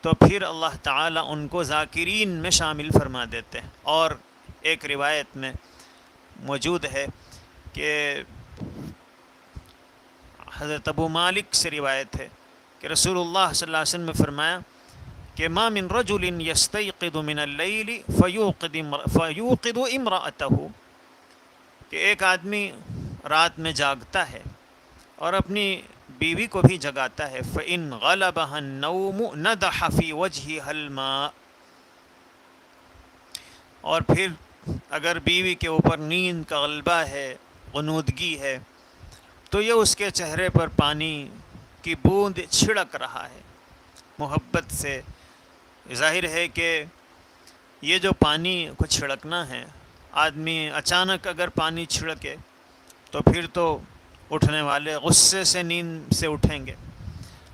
تو پھر اللہ تعالیٰ ان کو ذاکرین میں شامل فرما دیتے ہیں۔ اور ایک روایت میں موجود ہے کہ حضرت ابو مالک سے روایت ہے کہ رسول اللہ صلی اللہ علیہ وسلم نے فرمایا کہ ما من رجل یستیقظ من اللیل فیوقظ امرأتہ، کہ ایک آدمی رات میں جاگتا ہے اور اپنی بیوی کو بھی جگاتا ہے، فإن غلبها النوم ندح فی وجہها الماء، اور پھر اگر بیوی کے اوپر نیند کا غلبہ ہے، غنودگی ہے، تو یہ اس کے چہرے پر پانی کی بوند چھڑک رہا ہے محبت سے۔ ظاہر ہے کہ یہ جو پانی کو چھڑکنا ہے، آدمی اچانک اگر پانی چھڑکے تو پھر تو اٹھنے والے غصے سے نیند سے اٹھیں گے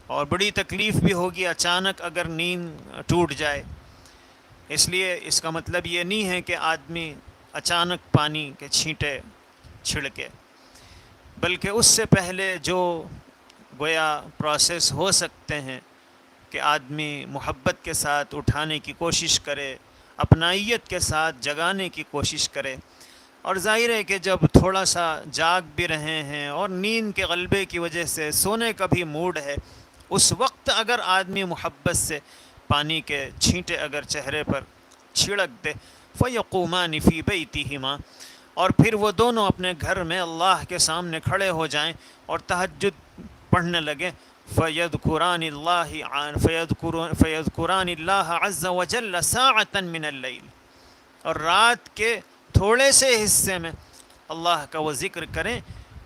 اور بڑی تکلیف بھی ہوگی اچانک اگر نیند ٹوٹ جائے۔ اس لیے اس کا مطلب یہ نہیں ہے کہ آدمی اچانک پانی کے چھینٹے چھڑکے، بلکہ اس سے پہلے جو گویا پروسیس ہو سکتے ہیں کہ آدمی محبت کے ساتھ اٹھانے کی کوشش کرے، اپنائیت کے ساتھ جگانے کی کوشش کرے۔ اور ظاہر ہے کہ جب تھوڑا سا جاگ بھی رہے ہیں اور نیند کے غلبے کی وجہ سے سونے کا بھی موڈ ہے، اس وقت اگر آدمی محبت سے پانی کے چھینٹے اگر چہرے پر چھڑک دے، فَيَقُومَانِ فِي بَيْتِهِمَا، اور پھر وہ دونوں اپنے گھر میں اللہ کے سامنے کھڑے ہو جائیں اور تہجد پڑھنے لگیں، فَيَذْكُرَانِ اللَّهَ عَزَّ وَجَلَّ سَاعَةً مِّنَ اللَّيْلِ، اور رات کے تھوڑے سے حصے میں اللہ کا وہ ذکر کریں،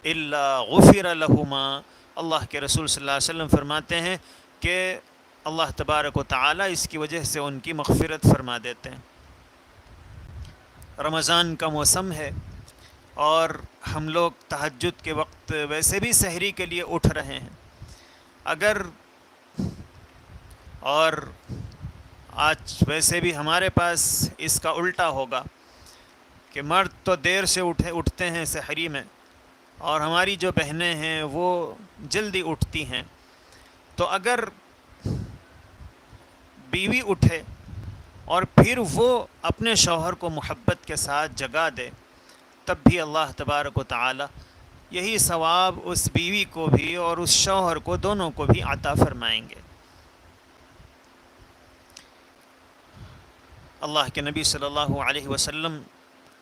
إِلَّا غُفِرَ لَهُمَا، اللہ کے رسول صلی اللہ علیہ وسلم فرماتے ہیں کہ اللہ تبارک و تعالی اس کی وجہ سے ان کی مغفرت فرما دیتے ہیں۔ رمضان کا موسم ہے اور ہم لوگ تہجد کے وقت ویسے بھی سحری کے لیے اٹھ رہے ہیں، اگر اور آج ویسے بھی ہمارے پاس اس کا الٹا ہوگا کہ مرد تو دیر سے اٹھتے ہیں سحری میں، اور ہماری جو بہنیں ہیں وہ جلدی اٹھتی ہیں، تو اگر بیوی اٹھے اور پھر وہ اپنے شوہر کو محبت کے ساتھ جگا دے، تب بھی اللہ تبارک و تعالی یہی ثواب اس بیوی کو بھی اور اس شوہر کو، دونوں کو بھی عطا فرمائیں گے۔ اللہ کے نبی صلی اللہ علیہ وسلم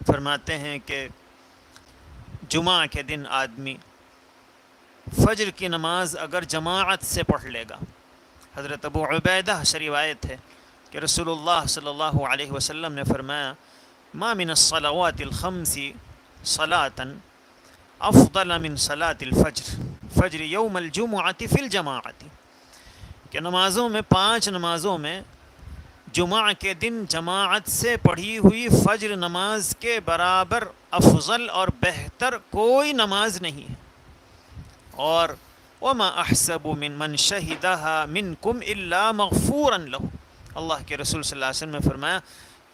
فرماتے ہیں کہ جمعہ کے دن آدمی فجر کی نماز اگر جماعت سے پڑھ لے گا، حضرت ابو عبیدہ سے روایت ہے کہ رسول اللہ صلی اللہ علیہ وسلم نے فرمایا، ما من الصلوات الخمس صلاة افضل من صلاة الفجر فجر یوم الجمعۃ فی الجماعۃ، کہ نمازوں میں، 5 نمازوں میں جمعہ کے دن جماعت سے پڑھی ہوئی فجر نماز کے برابر افضل اور بہتر کوئی نماز نہیں ہے۔ اور وما احسب من شہدها منکم الا مغفورا له، اللہ کے رسول صلی اللہ علیہ وسلم نے فرمایا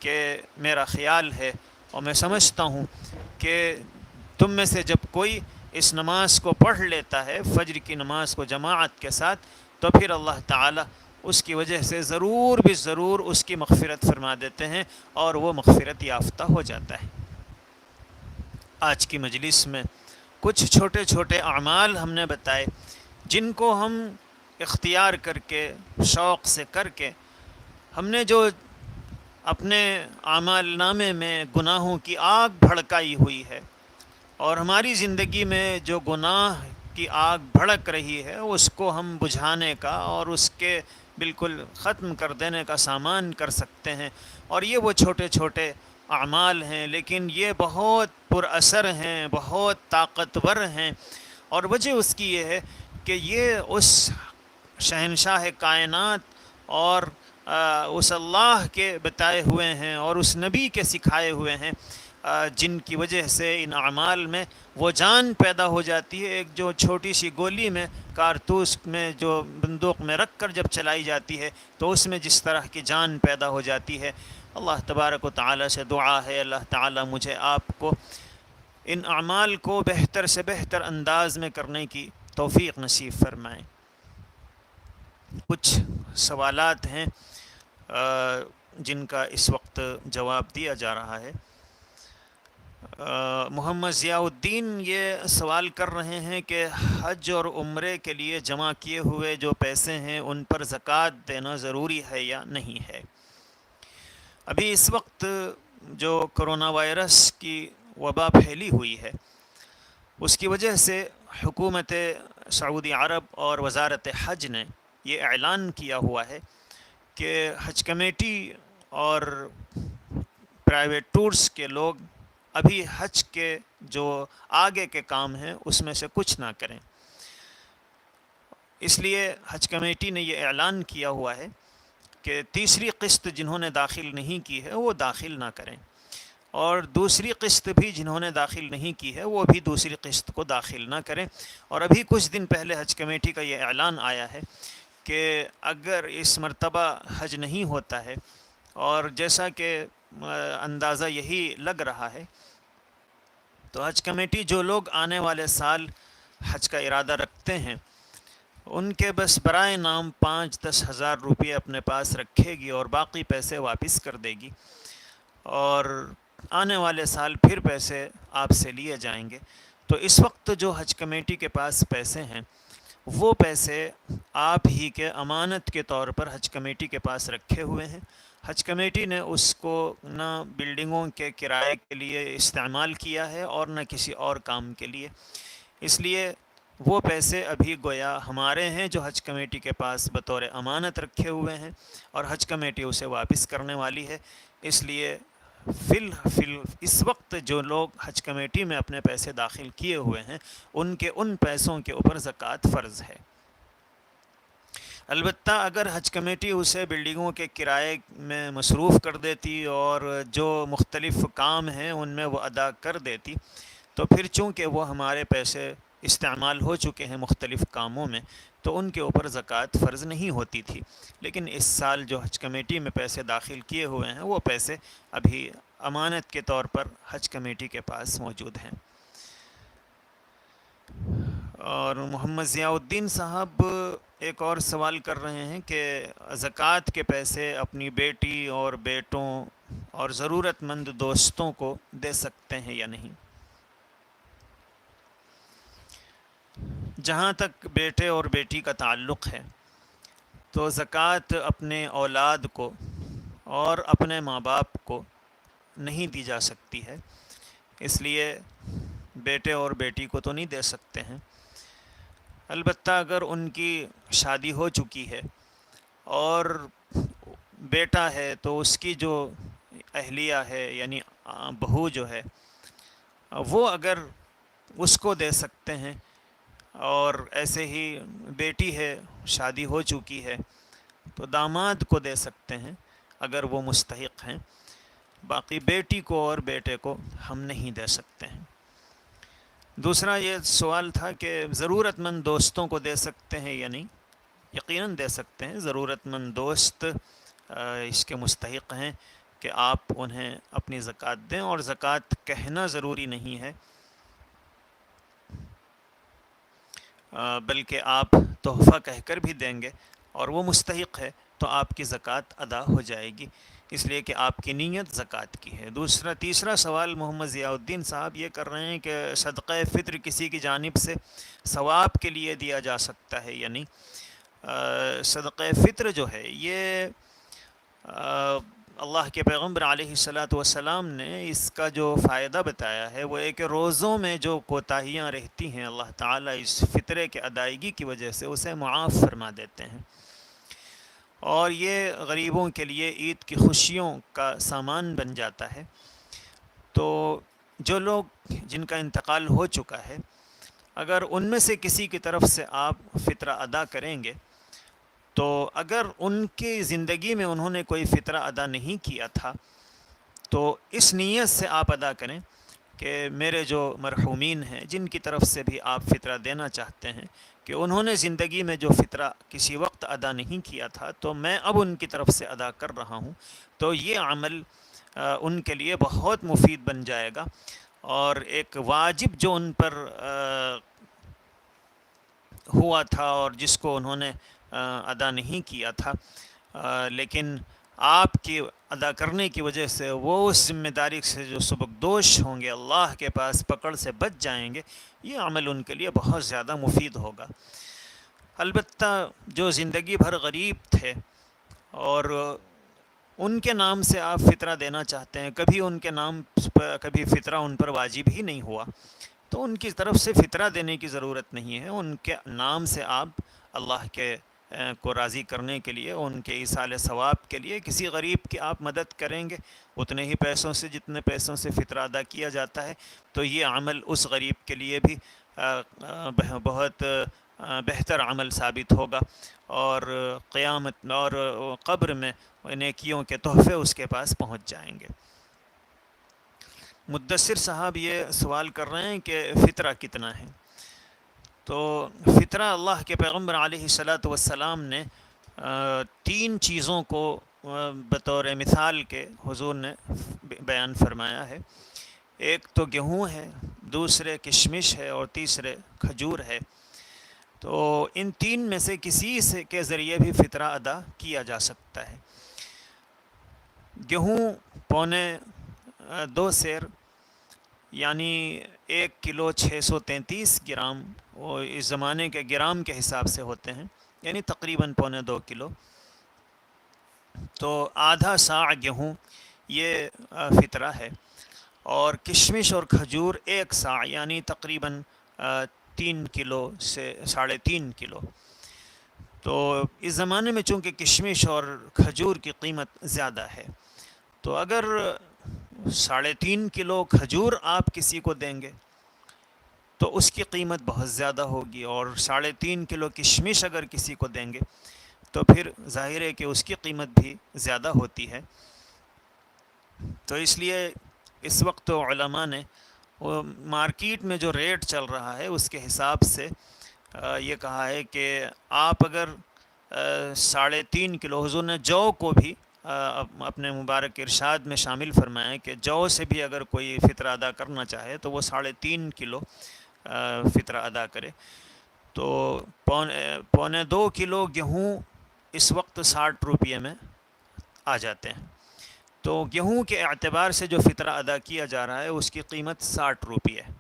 کہ میرا خیال ہے اور میں سمجھتا ہوں کہ تم میں سے جب کوئی اس نماز کو پڑھ لیتا ہے، فجر کی نماز کو جماعت کے ساتھ، تو پھر اللہ تعالی اس کی وجہ سے ضرور بھی ضرور اس کی مغفرت فرما دیتے ہیں اور وہ مغفرت یافتہ ہو جاتا ہے۔ آج کی مجلس میں کچھ چھوٹے چھوٹے اعمال ہم نے بتائے جن کو ہم اختیار کر کے، شوق سے کر کے، ہم نے جو اپنے اعمال نامے میں گناہوں کی آگ بھڑکائی ہوئی ہے، اور ہماری زندگی میں جو گناہ کی آگ بھڑک رہی ہے اس کو ہم بجھانے کا اور اس کے بالکل ختم کر دینے کا سامان کر سکتے ہیں۔ اور یہ وہ چھوٹے چھوٹے اعمال ہیں، لیکن یہ بہت پر اثر ہیں، بہت طاقتور ہیں، اور وجہ اس کی یہ ہے کہ یہ اس شہنشاہ کائنات اور اس اللہ کے بتائے ہوئے ہیں اور اس نبی کے سکھائے ہوئے ہیں، جن کی وجہ سے ان اعمال میں وہ جان پیدا ہو جاتی ہے۔ ایک جو چھوٹی سی گولی میں، کارتوس میں، جو بندوق میں رکھ کر جب چلائی جاتی ہے تو اس میں جس طرح کی جان پیدا ہو جاتی ہے۔ اللہ تبارک و تعالی سے دعا ہے اللہ تعالی مجھے آپ کو ان اعمال کو بہتر سے بہتر انداز میں کرنے کی توفیق نصیب فرمائیں۔ کچھ سوالات ہیں جن کا اس وقت جواب دیا جا رہا ہے۔ محمد ضیاء الدین یہ سوال کر رہے ہیں کہ حج اور عمرے کے لیے جمع کیے ہوئے جو پیسے ہیں ان پر زکوٰۃ دینا ضروری ہے یا نہیں ہے؟ ابھی اس وقت جو کرونا وائرس کی وبا پھیلی ہوئی ہے، اس کی وجہ سے حکومت سعودی عرب اور وزارت حج نے یہ اعلان کیا ہوا ہے کہ حج کمیٹی اور پرائیویٹ ٹورز کے لوگ ابھی حج کے جو آگے کے کام ہیں اس میں سے کچھ نہ کریں۔ اس لیے حج کمیٹی نے یہ اعلان کیا ہوا ہے کہ تیسری قسط جنہوں نے داخل نہیں کی ہے وہ داخل نہ کریں، اور دوسری قسط بھی جنہوں نے داخل نہیں کی ہے وہ بھی دوسری قسط کو داخل نہ کریں۔ اور ابھی کچھ دن پہلے حج کمیٹی کا یہ اعلان آیا ہے کہ اگر اس مرتبہ حج نہیں ہوتا ہے، اور جیسا کہ اندازہ یہی لگ رہا ہے، تو حج کمیٹی جو لوگ آنے والے سال حج کا ارادہ رکھتے ہیں ان کے بس برائے نام 5-10 ہزار روپے اپنے پاس رکھے گی اور باقی پیسے واپس کر دے گی، اور آنے والے سال پھر پیسے آپ سے لیے جائیں گے۔ تو اس وقت جو حج کمیٹی کے پاس پیسے ہیں وہ پیسے آپ ہی کے امانت کے طور پر حج کمیٹی کے پاس رکھے ہوئے ہیں۔ حج کمیٹی نے اس کو نہ بلڈنگوں کے کرائے کے لیے استعمال کیا ہے اور نہ کسی اور کام کے لیے، اس لیے وہ پیسے ابھی گویا ہمارے ہیں جو حج کمیٹی کے پاس بطور امانت رکھے ہوئے ہیں، اور حج کمیٹی اسے واپس کرنے والی ہے۔ اس لیے اس وقت جو لوگ حج کمیٹی میں اپنے پیسے داخل کیے ہوئے ہیں ان پیسوں کے اوپر زکوٰۃ فرض ہے۔ البتہ اگر حج کمیٹی اسے بلڈنگوں کے کرائے میں مصروف کر دیتی اور جو مختلف کام ہیں ان میں وہ ادا کر دیتی، تو پھر چونکہ وہ ہمارے پیسے استعمال ہو چکے ہیں مختلف کاموں میں، تو ان کے اوپر زکوٰۃ فرض نہیں ہوتی تھی۔ لیکن اس سال جو حج کمیٹی میں پیسے داخل کیے ہوئے ہیں وہ پیسے ابھی امانت کے طور پر حج کمیٹی کے پاس موجود ہیں۔ اور محمد ضیاء الدین صاحب ایک اور سوال کر رہے ہیں کہ زکوٰۃ کے پیسے اپنی بیٹی اور بیٹوں اور ضرورت مند دوستوں کو دے سکتے ہیں یا نہیں؟ جہاں تک بیٹے اور بیٹی کا تعلق ہے تو زکوٰۃ اپنے اولاد کو اور اپنے ماں باپ کو نہیں دی جا سکتی ہے، اس لیے بیٹے اور بیٹی کو تو نہیں دے سکتے ہیں۔ البتہ اگر ان کی شادی ہو چکی ہے اور بیٹا ہے تو اس کی جو اہلیہ ہے یعنی بہو جو ہے وہ اگر اس کو دے سکتے ہیں، اور ایسے ہی بیٹی ہے شادی ہو چکی ہے تو داماد کو دے سکتے ہیں اگر وہ مستحق ہیں، باقی بیٹی کو اور بیٹے کو ہم نہیں دے سکتے ہیں۔ دوسرا یہ سوال تھا کہ ضرورت مند دوستوں کو دے سکتے ہیں یا نہیں۔ یقیناً دے سکتے ہیں، ضرورت مند دوست اس کے مستحق ہیں کہ آپ انہیں اپنی زکوٰۃ دیں، اور زکوٰۃ کہنا ضروری نہیں ہے، بلکہ آپ تحفہ کہہ کر بھی دیں گے اور وہ مستحق ہے تو آپ کی زکوٰۃ ادا ہو جائے گی، اس لیے کہ آپ کی نیت زکوٰۃ کی ہے۔ تیسرا سوال محمد ضیاء الدین صاحب یہ کر رہے ہیں کہ صدقہ فطر کسی کی جانب سے ثواب کے لیے دیا جا سکتا ہے یا نہیں۔ صدقہ فطر جو ہے یہ اللہ کے پیغمبر علیہ الصلاۃ والسلام نے اس کا جو فائدہ بتایا ہے وہ ہے کہ روزوں میں جو کوتاہیاں رہتی ہیں اللہ تعالیٰ اس فطرے کے ادائیگی کی وجہ سے اسے معاف فرما دیتے ہیں، اور یہ غریبوں کے لیے عید کی خوشیوں کا سامان بن جاتا ہے۔ تو جو لوگ جن کا انتقال ہو چکا ہے اگر ان میں سے کسی کی طرف سے آپ فطرہ ادا کریں گے تو اگر ان کی زندگی میں انہوں نے کوئی فطرہ ادا نہیں کیا تھا تو اس نیت سے آپ ادا کریں کہ میرے جو مرحومین ہیں جن کی طرف سے بھی آپ فطرہ دینا چاہتے ہیں کہ انہوں نے زندگی میں جو فطرہ کسی وقت ادا نہیں کیا تھا تو میں اب ان کی طرف سے ادا کر رہا ہوں، تو یہ عمل ان کے لیے بہت مفید بن جائے گا، اور ایک واجب جو ان پر ہوا تھا اور جس کو انہوں نے ادا نہیں کیا تھا، لیکن آپ کی ادا کرنے کی وجہ سے وہ اس ذمہ داری سے جو سبکدوش ہوں گے، اللہ کے پاس پکڑ سے بچ جائیں گے، یہ عمل ان کے لیے بہت زیادہ مفید ہوگا۔ البتہ جو زندگی بھر غریب تھے اور ان کے نام سے آپ فطرہ دینا چاہتے ہیں، کبھی ان کے نام پر کبھی فطرہ ان پر واجب ہی نہیں ہوا، تو ان کی طرف سے فطرہ دینے کی ضرورت نہیں ہے، ان کے نام سے آپ اللہ کے کو راضی کرنے کے لیے، ان کے ایصال ثواب کے لیے کسی غریب کی آپ مدد کریں گے اتنے ہی پیسوں سے جتنے پیسوں سے فطرہ ادا کیا جاتا ہے، تو یہ عمل اس غریب کے لیے بھی بہت بہتر عمل ثابت ہوگا، اور قیامت اور قبر میں نیکیوں کے تحفے اس کے پاس پہنچ جائیں گے۔ مدثر صاحب یہ سوال کر رہے ہیں کہ فطرہ کتنا ہے؟ تو فطرہ اللہ کے پیغمبر علیہ الصلاۃ والسلام نے 3 چیزوں کو بطور مثال کے حضور نے بیان فرمایا ہے، ایک تو گیہوں ہے، دوسرے کشمش ہے، اور تیسرے کھجور ہے۔ تو ان 3 میں سے کسی سے کے ذریعے بھی فطرہ ادا کیا جا سکتا ہے۔ گیہوں 2.25 سیر یعنی 1 کلو 633 گرام، وہ اس زمانے کے گرام کے حساب سے ہوتے ہیں، یعنی تقریباً 2.25 کلو، تو آدھا صاع گیہوں یہ فطرہ ہے، اور کشمش اور کھجور 1 صاع یعنی تقریباً 3 کلو سے 3.5 کلو۔ تو اس زمانے میں چونکہ کشمش اور کھجور کی قیمت زیادہ ہے، تو اگر 3.5 کلو کھجور آپ کسی کو دیں گے تو اس کی قیمت بہت زیادہ ہوگی، اور 3.5 کلو کشمش اگر کسی کو دیں گے تو پھر ظاہر ہے کہ اس کی قیمت بھی زیادہ ہوتی ہے۔ تو اس لیے اس وقت علماء نے مارکیٹ میں جو ریٹ چل رہا ہے اس کے حساب سے یہ کہا ہے کہ آپ اگر 3.5 کلو، حضور نے جو کو بھی اپنے مبارک ارشاد میں شامل فرمایا کہ جو سے بھی اگر کوئی فطرہ ادا کرنا چاہے تو وہ 3.5 کلو فطرہ ادا کرے، تو 2.25 کلو گیہوں اس وقت 60 روپے میں آ جاتے ہیں۔ تو گیہوں کے اعتبار سے جو فطرہ ادا کیا جا رہا ہے اس کی قیمت 60 روپے ہے،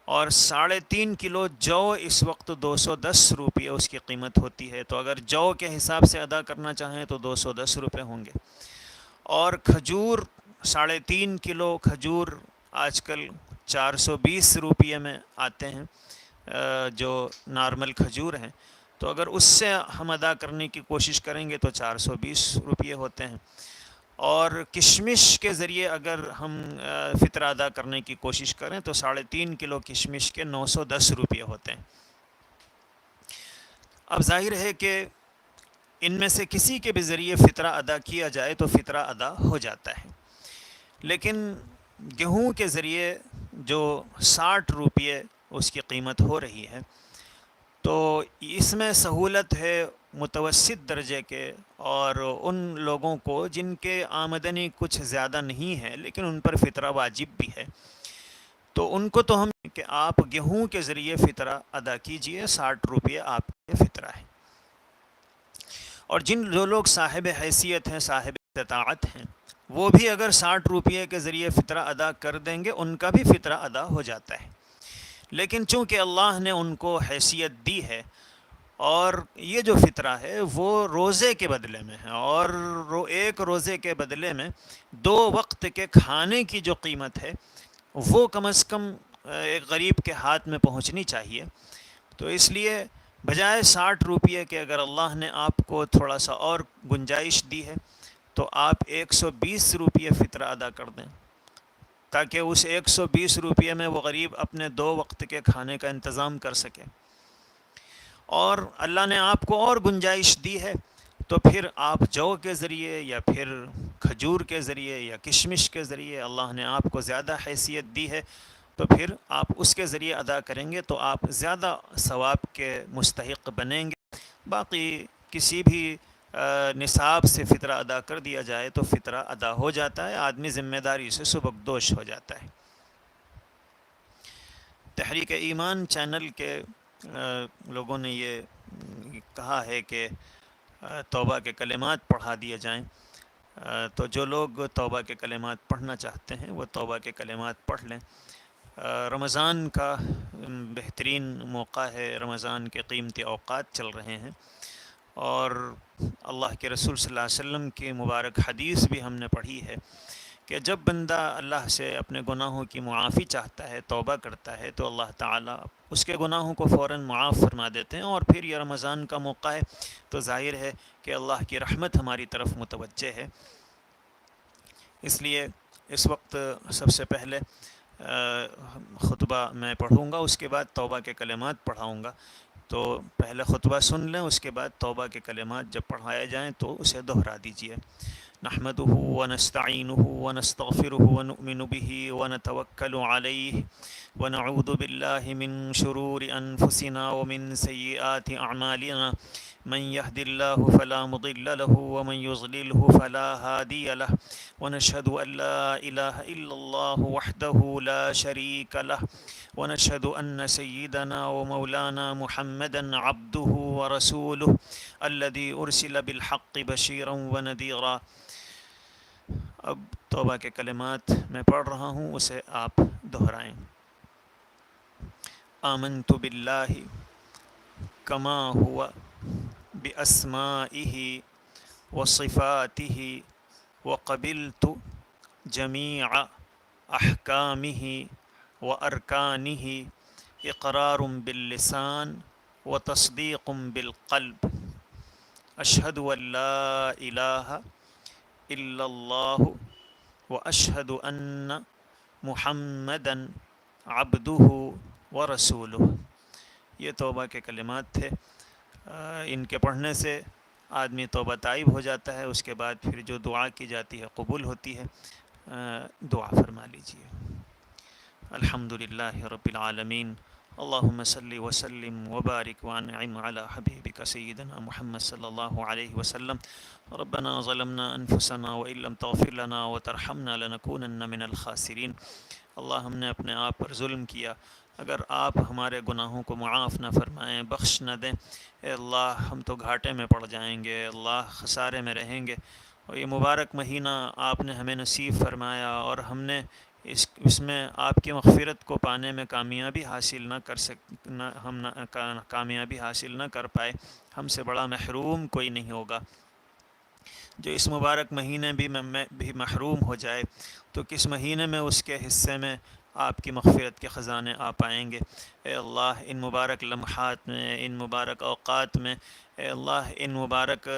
اور 3.5 کلو جو اس وقت 210 روپیے اس کی قیمت ہوتی ہے. تو اگر جو کے حساب سے ادا کرنا چاہیں تو 210 روپے ہوں گے. اور کھجور 3.5 کلو کھجور آج کل 420 روپیے میں آتے ہیں جو نارمل کھجور ہیں. تو اگر اس سے ہم ادا کرنے کی کوشش کریں گے تو 420 روپیے ہوتے ہیں. اور کشمش کے ذریعے اگر ہم فطرہ ادا کرنے کی کوشش کریں تو 3.5 کلو کشمش کے 910 روپیے ہوتے ہیں. اب ظاہر ہے کہ ان میں سے کسی کے بھی ذریعے فطرہ ادا کیا جائے تو فطرہ ادا ہو جاتا ہے. لیکن گیہوں کے ذریعے جو 60 روپیے اس کی قیمت ہو رہی ہے تو اس میں سہولت ہے متوسط درجے کے اور ان لوگوں کو جن کے آمدنی کچھ زیادہ نہیں ہے لیکن ان پر فطرہ واجب بھی ہے. تو ان کو تو ہم کہ آپ گیہوں کے ذریعے فطرہ ادا کیجئے، 60 روپیے آپ کے فطرہ ہے. اور جو لوگ صاحب حیثیت ہیں، صاحب استطاعت ہیں، وہ بھی اگر 60 روپیے کے ذریعے فطرہ ادا کر دیں گے ان کا بھی فطرہ ادا ہو جاتا ہے. لیکن چونکہ اللہ نے ان کو حیثیت دی ہے اور یہ جو فطرہ ہے وہ روزے کے بدلے میں ہے، اور ایک روزے کے بدلے میں 2 وقت کے کھانے کی جو قیمت ہے وہ کم از کم ایک غریب کے ہاتھ میں پہنچنی چاہیے. تو اس لیے بجائے 60 روپیے کے اگر اللہ نے آپ کو تھوڑا سا اور گنجائش دی ہے تو آپ 120 روپیے فطرہ ادا کر دیں تاکہ اس 120 روپیے میں وہ غریب اپنے 2 وقت کے کھانے کا انتظام کر سکے. اور اللہ نے آپ کو اور گنجائش دی ہے تو پھر آپ جو کے ذریعے یا پھر کھجور کے ذریعے یا کشمش کے ذریعے اللہ نے آپ کو زیادہ حیثیت دی ہے تو پھر آپ اس کے ذریعے ادا کریں گے تو آپ زیادہ ثواب کے مستحق بنیں گے. باقی کسی بھی نصاب سے فطرہ ادا کر دیا جائے تو فطرہ ادا ہو جاتا ہے، آدمی ذمہ داری سے سبکدوش ہو جاتا ہے. تحریک ایمان چینل کے لوگوں نے یہ کہا ہے کہ توبہ کے کلمات پڑھا دیے جائیں. تو جو لوگ توبہ کے کلمات پڑھنا چاہتے ہیں وہ توبہ کے کلمات پڑھ لیں. رمضان کا بہترین موقع ہے، رمضان کے قیمتی اوقات چل رہے ہیں، اور اللہ کے رسول صلی اللہ علیہ وسلم کی مبارک حدیث بھی ہم نے پڑھی ہے کہ جب بندہ اللہ سے اپنے گناہوں کی معافی چاہتا ہے، توبہ کرتا ہے، تو اللہ تعالیٰ اس کے گناہوں کو فوراً معاف فرما دیتے ہیں. اور پھر یہ رمضان کا موقع ہے تو ظاہر ہے کہ اللہ کی رحمت ہماری طرف متوجہ ہے. اس لیے اس وقت سب سے پہلے خطبہ میں پڑھوں گا، اس کے بعد توبہ کے کلمات پڑھاؤں گا. تو پہلے خطبہ سن لیں، اس کے بعد توبہ کے کلمات جب پڑھائے جائیں تو اسے دہرا دیجیے. نحمده ونستعینه ونستغفره ونؤمن به ونتوکل علیہ ونعوذ باللہ من شرور انفسنا ومن سیئات اعمالنا من يهد الله فلا مضل له ومن يضلله فلا هادي له ونشهد أن لا إله إلا الله وحده لا شريك له ونشهد أن سيدنا ومولانا محمدا عبده ورسوله الذي أرسل بالحق بشيرا ونذيرا. اب توبہ کے کلمات میں پڑھ رہا ہوں، اسے آپ دہرائیں. آمنت باللہ کما ہوا بأسمائه وصفاته وقبلت جميع أحكامه وأركانه إقرار باللسان وتصديق بالقلب. أشهد أن لا إله إلا الله وأشهد أن محمدا عبده ورسوله. یہ توبہ کے کلمات تھے. ان کے پڑھنے سے آدمی توبہ تائب ہو جاتا ہے، اس کے بعد پھر جو دعا کی جاتی ہے قبول ہوتی ہے. دعا فرما لیجیے. الحمدللہ رب العالمین، اللہم صلی وسلم وبارک وانعم علی حبیبک سیدنا محمد صلی اللہ علیہ وسلم. ربنا ظلمنا انفسنا وان لم تغفر لنا وترحمنا لنکونن من الخاسرین. اللہ ہم نے اپنے آپ پر ظلم کیا، اگر آپ ہمارے گناہوں کو معاف نہ فرمائیں، بخش نہ دیں، اے اللہ ہم تو گھاٹے میں پڑ جائیں گے، اللہ خسارے میں رہیں گے. اور یہ مبارک مہینہ آپ نے ہمیں نصیب فرمایا اور ہم نے اس میں آپ کی مغفرت کو پانے میں کامیابی حاصل کامیابی حاصل نہ کر پائے، ہم سے بڑا محروم کوئی نہیں ہوگا۔ جو اس مبارک مہینے میں بھی محروم ہو جائے تو کس مہینے میں اس کے حصے میں آپ کی مغفرت کے خزانے آ پائیں گے۔ اے اللہ ان مبارک لمحات میں، ان مبارک اوقات میں، اے اللہ ان مبارک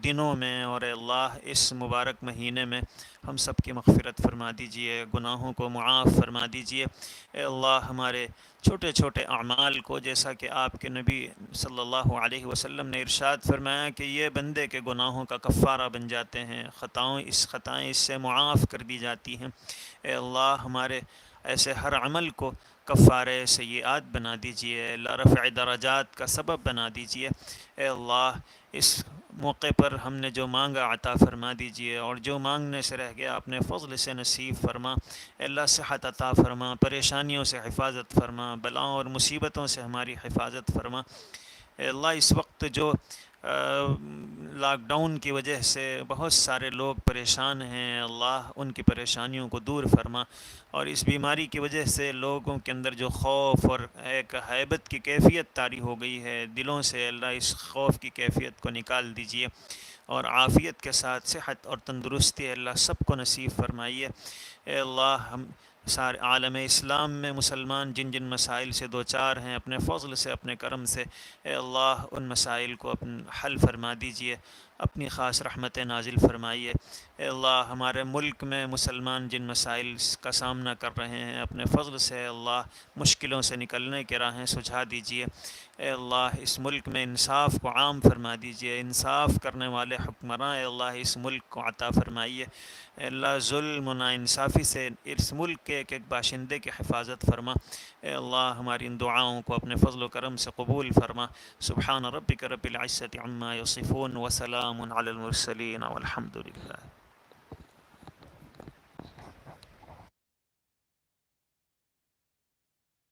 دنوں میں، اور اے اللہ اس مبارک مہینے میں ہم سب کی مغفرت فرما دیجئے، گناہوں کو معاف فرما دیجئے۔ اے اللہ ہمارے چھوٹے چھوٹے اعمال کو، جیسا کہ آپ کے نبی صلی اللہ علیہ وسلم نے ارشاد فرمایا کہ یہ بندے کے گناہوں کا کفارہ بن جاتے ہیں، خطائیں اس سے معاف کر دی جاتی ہیں۔ اے اللہ ہمارے ایسے ہر عمل کو کفارہ سیئات بنا دیجئے، اے اللہ رفع درجات کا سبب بنا دیجئے۔ اے اللہ اس موقع پر ہم نے جو مانگا عطا فرما دیجئے، اور جو مانگنے سے رہ گیا اپنے فضل سے نصیب فرما۔ اے اللہ صحت عطا فرما، پریشانیوں سے حفاظت فرما، بلاؤں اور مصیبتوں سے ہماری حفاظت فرما۔ اے اللہ اس وقت جو لاک ڈاؤن کی وجہ سے بہت سارے لوگ پریشان ہیں، اللہ ان کی پریشانیوں کو دور فرما، اور اس بیماری کی وجہ سے لوگوں کے اندر جو خوف اور ایک ہیبت کی کیفیت طاری ہو گئی ہے دلوں سے، اللہ اس خوف کی کیفیت کو نکال دیجئے، اور عافیت کے ساتھ صحت اور تندرستی اللہ سب کو نصیب فرمائیے۔ اے اللہ ہم سارے عالم اسلام میں مسلمان جن جن مسائل سے دوچار ہیں، اپنے فضل سے، اپنے کرم سے، اے اللہ ان مسائل کو حل فرما دیجئے، اپنی خاص رحمت نازل فرمائیے۔ اے اللہ ہمارے ملک میں مسلمان جن مسائل کا سامنا کر رہے ہیں، اپنے فضل سے اے اللہ مشکلوں سے نکلنے کے راہیں سجھا دیجئے۔ اے اللہ اس ملک میں انصاف کو عام فرما دیجئے، انصاف کرنے والے حکمراں اے اللہ اس ملک کو عطا فرمائیے۔ اے اللہ ظلم و ناانصافی سے اس ملک کے ایک ایک باشندے کی حفاظت فرما۔ اے اللہ ہماری ان دعاؤں کو اپنے فضل و کرم سے قبول فرما۔ سبحان ربک رب العزة عما یصفون وسلام علی المرسلین والحمد للہ۔